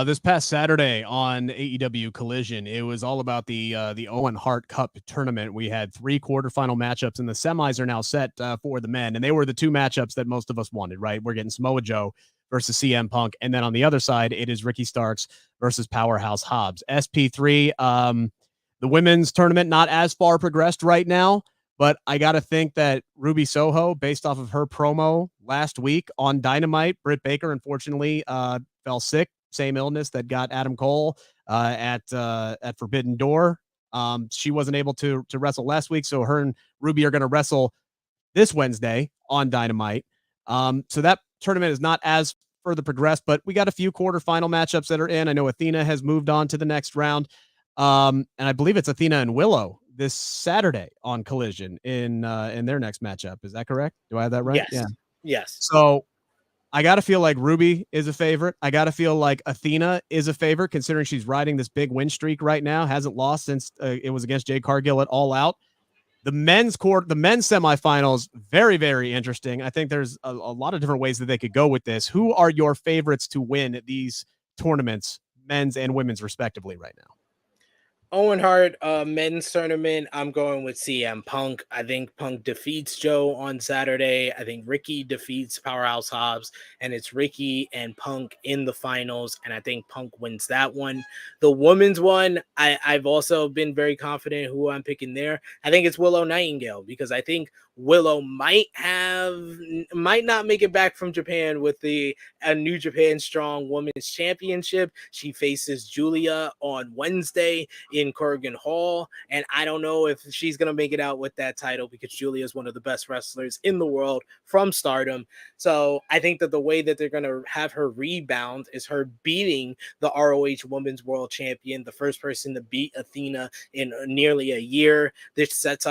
This past Saturday on AEW Collision, it was all about the Owen Hart Cup tournament. We had 3 quarterfinal matchups, and the semis are now set for the men, and they were the 2 matchups that most of us wanted, right? We're getting Samoa Joe versus CM Punk, and then on the other side, it is Ricky Starks versus Powerhouse Hobbs. SP3, the women's tournament not as far progressed right now, but I got to think that Ruby Soho, based off of her promo last week on Dynamite, Britt Baker, unfortunately, fell sick. Same illness that got Adam Cole at Forbidden Door. She wasn't able to wrestle last week, so her and Ruby are going to wrestle this Wednesday on Dynamite. So that tournament is not as further progressed, but we got a few quarterfinal matchups that are in. I know Athena has moved on to the next round. And I believe it's Athena and Willow this Saturday on Collision in their next matchup. Is that correct? Do I have that right? Yes. Yeah. Yes. So I got to feel like Ruby is a favorite. I got to feel like Athena is a favorite, considering she's riding this big win streak right now. Hasn't lost since it was against Jade Cargill at All Out. The men's semifinals, very, very interesting. I think there's a lot of different ways that they could go with this. Who are your favorites to win these tournaments, men's and women's respectively, right now? Owen Hart men's tournament, I'm going with CM Punk. I think Punk defeats Joe on Saturday. I think Ricky defeats Powerhouse Hobbs, and it's Ricky and Punk in the finals, and I think Punk wins that one. The women's one, I've also been very confident who I'm picking there. I think it's Willow Nightingale, because I think Willow might not make it back from Japan with the New Japan Strong Women's Championship. She faces Julia on Wednesday in Corrigan Hall, and I don't know if she's going to make it out with that title, because Julia is one of the best wrestlers in the world from Stardom. So I think that the way that they're going to have her rebound is her beating the ROH Women's World Champion, the first person to beat Athena in nearly a year. This sets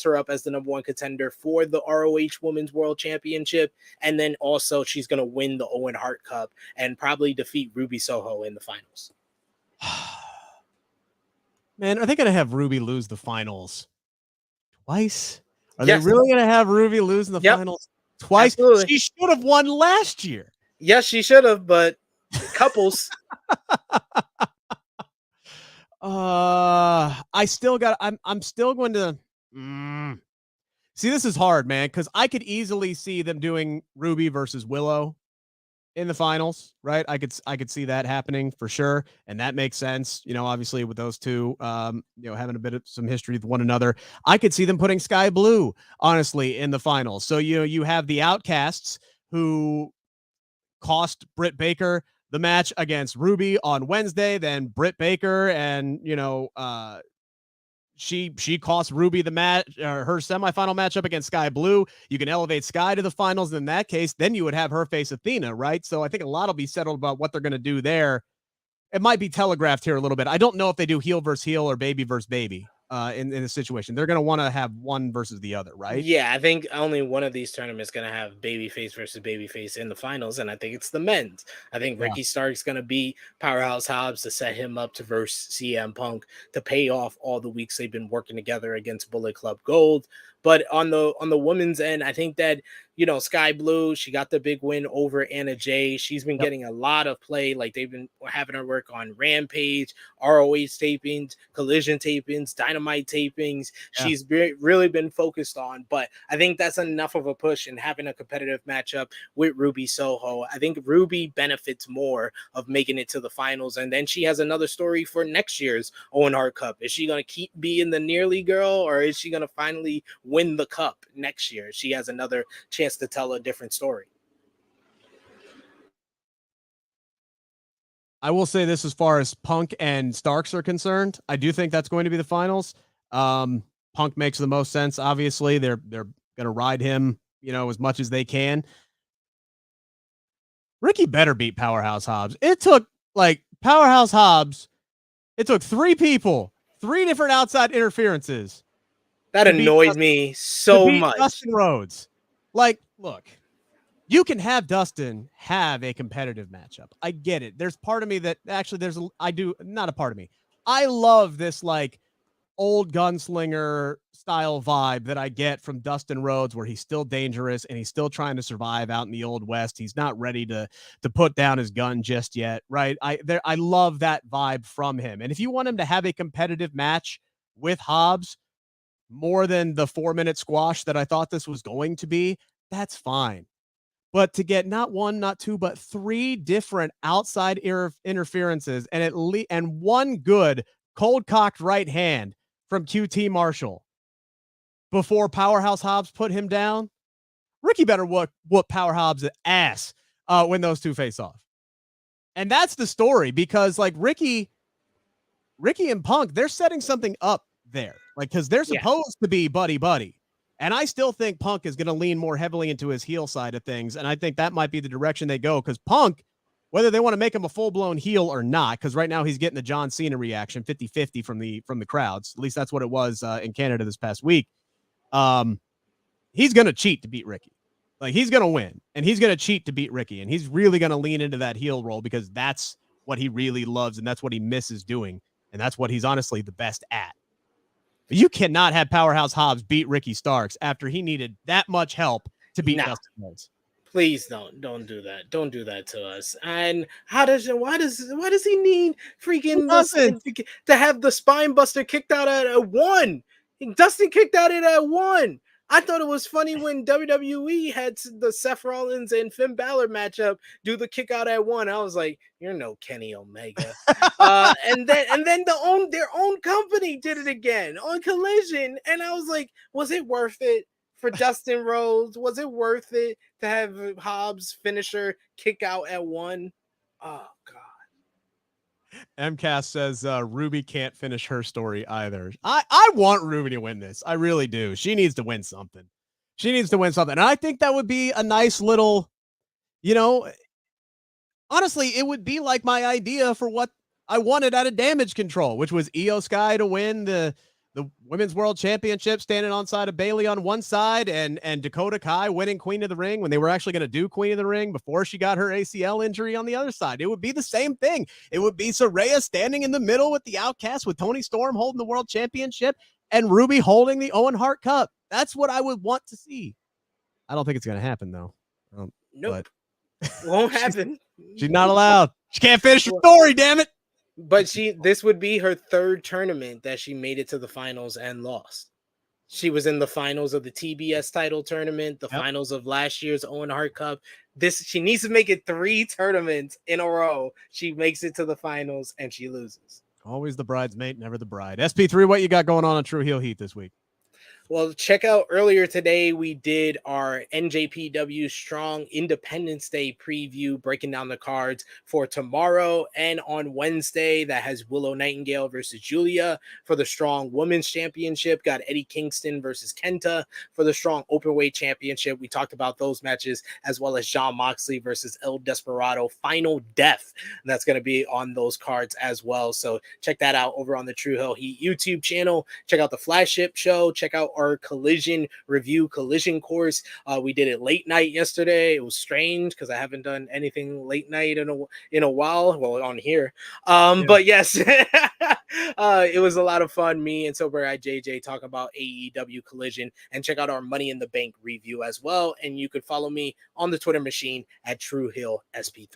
her up as the number 1 contender for the ROH Women's World Championship, and then also she's going to win the Owen Hart Cup and probably defeat Ruby Soho in the finals. Man, are they going to have Ruby lose the finals twice? Are they really going to have Ruby lose in the finals twice? Absolutely. She should have won last year. Yes, she should have, but couples. I'm still going to see, this is hard, man, because I could easily see them doing Ruby versus Willow in the finals, right? I could see that happening for sure, and that makes sense. You know, obviously with those two, having a bit of some history with one another, I could see them putting Sky Blue, honestly, in the finals. So you have the Outcasts, who cost Britt Baker the match against Ruby on Wednesday, then Britt Baker and she cost Ruby the match, her semifinal matchup against Sky Blue. You can elevate Sky to the finals. In that case, then you would have her face Athena, right? So I think a lot will be settled about what they're going to do there. It might be telegraphed here a little bit. I don't know if they do heel versus heel or baby versus baby in this situation. They're going to want to have one versus the other, right? Yeah, I think only one of these tournaments going to have babyface versus babyface in the finals, and I think it's the men's. I think Ricky Stark's going to beat Powerhouse Hobbs to set him up to verse CM Punk to pay off all the weeks they've been working together against Bullet Club Gold. But on the women's end, I think that, Sky Blue, she got the big win over Anna Jay. She's been getting a lot of play. Like, they've been having her work on Rampage, ROH tapings, Collision tapings, Dynamite tapings. Yeah. She's really been focused on. But I think that's enough of a push in having a competitive matchup with Ruby Soho. I think Ruby benefits more of making it to the finals. And then she has another story for next year's Owen Hart Cup. Is she going to keep being the nearly girl, or is she going to finally win the cup next year? She has another chance to tell a different story. I will say this as far as Punk and Starks are concerned. I do think that's going to be the finals. Punk makes the most sense. Obviously, they're going to ride him, as much as they can. Ricky better beat Powerhouse Hobbs. It took Powerhouse Hobbs. It took 3 people, 3 different outside interferences. That annoys me so much. Dustin Rhodes. Look, you can have Dustin have a competitive matchup. I get it. There's part of me that actually not a part of me. I love this old gunslinger style vibe that I get from Dustin Rhodes, where he's still dangerous and he's still trying to survive out in the old West. He's not ready to put down his gun just yet. Right. I love that vibe from him. And if you want him to have a competitive match with Hobbs, more than the 4-minute squash that I thought this was going to be, that's fine. But to get not 1, not 2, but 3 different outside interferences and one good cold-cocked right hand from QT Marshall before Powerhouse Hobbs put him down, Ricky better whoop Powerhouse' ass when those 2 face off. And that's the story, because Ricky and Punk, they're setting something up there, because they're supposed to be buddy. And I still think Punk is going to lean more heavily into his heel side of things. And I think that might be the direction they go, because Punk, whether they want to make him a full-blown heel or not, because right now he's getting the John Cena reaction 50-50 from the crowds. At least that's what it was in Canada this past week. He's going to cheat to beat Ricky. He's going to win, and he's going to cheat to beat Ricky. And he's really going to lean into that heel role, because that's what he really loves, and that's what he misses doing. And that's what he's honestly the best at. You cannot have Powerhouse Hobbs beat Ricky Starks after he needed that much help to beat Dustin Rhodes. Please don't do that. Don't do that to us. And why does he need freaking to have the spine buster kicked out at 1? Dustin kicked out at 1. I thought it was funny when WWE had the Seth Rollins and Finn Balor matchup do the kick out at 1. I was like, you're no Kenny Omega. And then their own company did it again on Collision. And I was like, was it worth it for Dustin Rhodes? Was it worth it to have Hobbs finisher kick out at 1? Oh, God. MCAS says Ruby can't finish her story either. I want Ruby to win this. I really do. She needs to win something. And I think that would be a nice little, honestly, it would be like my idea for what I wanted out of Damage Control, which was IYO SKY to win the Women's World Championship, standing on side of Bayley on one side, and Dakota Kai winning Queen of the Ring when they were actually going to do Queen of the Ring before she got her ACL injury on the other side. It would be the same thing. It would be Saraya standing in the middle with the Outcast, with Toni Storm holding the World Championship and Ruby holding the Owen Hart Cup. That's what I would want to see. I don't think it's going to happen, though. Nope. Won't happen. She's not allowed. She can't finish her story, damn it. But this would be her 3rd tournament that she made it to the finals and lost. She was in the finals of the TBS title tournament, the finals of last year's Owen Hart Cup. She needs to make it 3 tournaments in a row. She makes it to the finals and she loses. Always the bridesmaid, never the bride. SP3, what you got going on True Heel Heat this week? Well, check out earlier today, we did our NJPW Strong Independence Day preview, breaking down the cards for tomorrow and on Wednesday. That has Willow Nightingale versus Julia for the Strong Women's Championship. Got Eddie Kingston versus Kenta for the Strong Openweight Championship. We talked about those matches, as well as Jon Moxley versus El Desperado Final Death. And that's going to be on those cards as well. So check that out over on the True Heel Heat YouTube channel. Check out the Flagship show. Check out our collision course. We did it late night yesterday. It was strange because I haven't done anything late night in a while. Well, on here. But yes, it was a lot of fun. Me and Sober Guy JJ talk about AEW Collision, and check out our Money in the Bank review as well. And you could follow me on the Twitter machine at TrueHillSP3.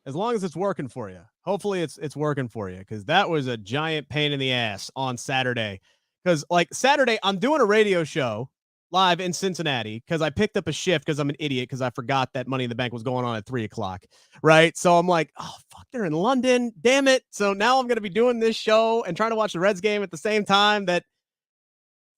As long as it's working for you. Hopefully it's working for you, because that was a giant pain in the ass on Saturday. Because like Saturday, I'm doing a radio show live in Cincinnati because I picked up a shift because I'm an idiot because I forgot that Money in the Bank was going on at 3:00. Right. So I'm like, oh, fuck, they're in London. Damn it. So now I'm going to be doing this show and trying to watch the Reds game at the same time that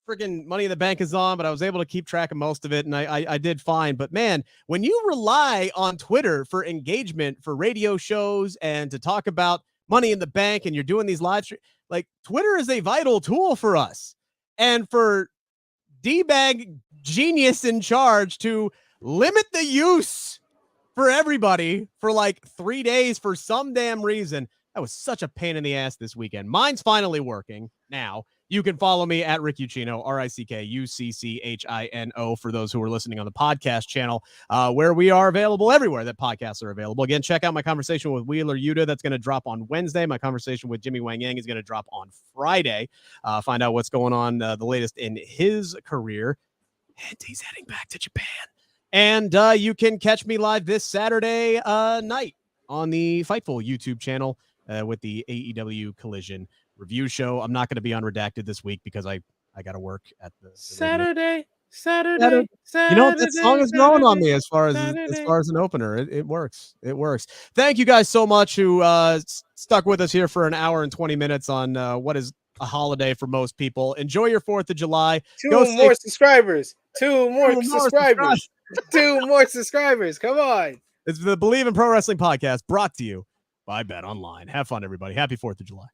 freaking Money in the Bank is on, but I was able to keep track of most of it, and I did fine. But man, when you rely on Twitter for engagement for radio shows and to talk about Money in the Bank, and you're doing these live streams, like Twitter is a vital tool for us. And for D-bag genius in charge to limit the use for everybody for like 3 days for some damn reason, that was such a pain in the ass this weekend. Mine's finally working now. You can follow me at Rick Ucchino, RICKUCCHINO, for those who are listening on the podcast channel, where we are available everywhere that podcasts are available. Again, check out my conversation with Wheeler Yuta. That's going to drop on Wednesday. My conversation with Jimmy Wang Yang is going to drop on Friday. Find out what's going on, the latest in his career. And he's heading back to Japan. And you can catch me live this Saturday night on the Fightful YouTube channel with the AEW Collision review show. I'm not going to be on Redacted this week because I got to work at the Saturday. You know what, that song is growing on me as far as an opener. It works. It works. Thank you guys so much who stuck with us here for an hour and 20 minutes on what is a holiday for most people. Enjoy your 4th of July. Two more subscribers. Two more subscribers. Come on. It's the Bleav in Pro Wrestling podcast, brought to you by Bet Online. Have fun, everybody. Happy 4th of July.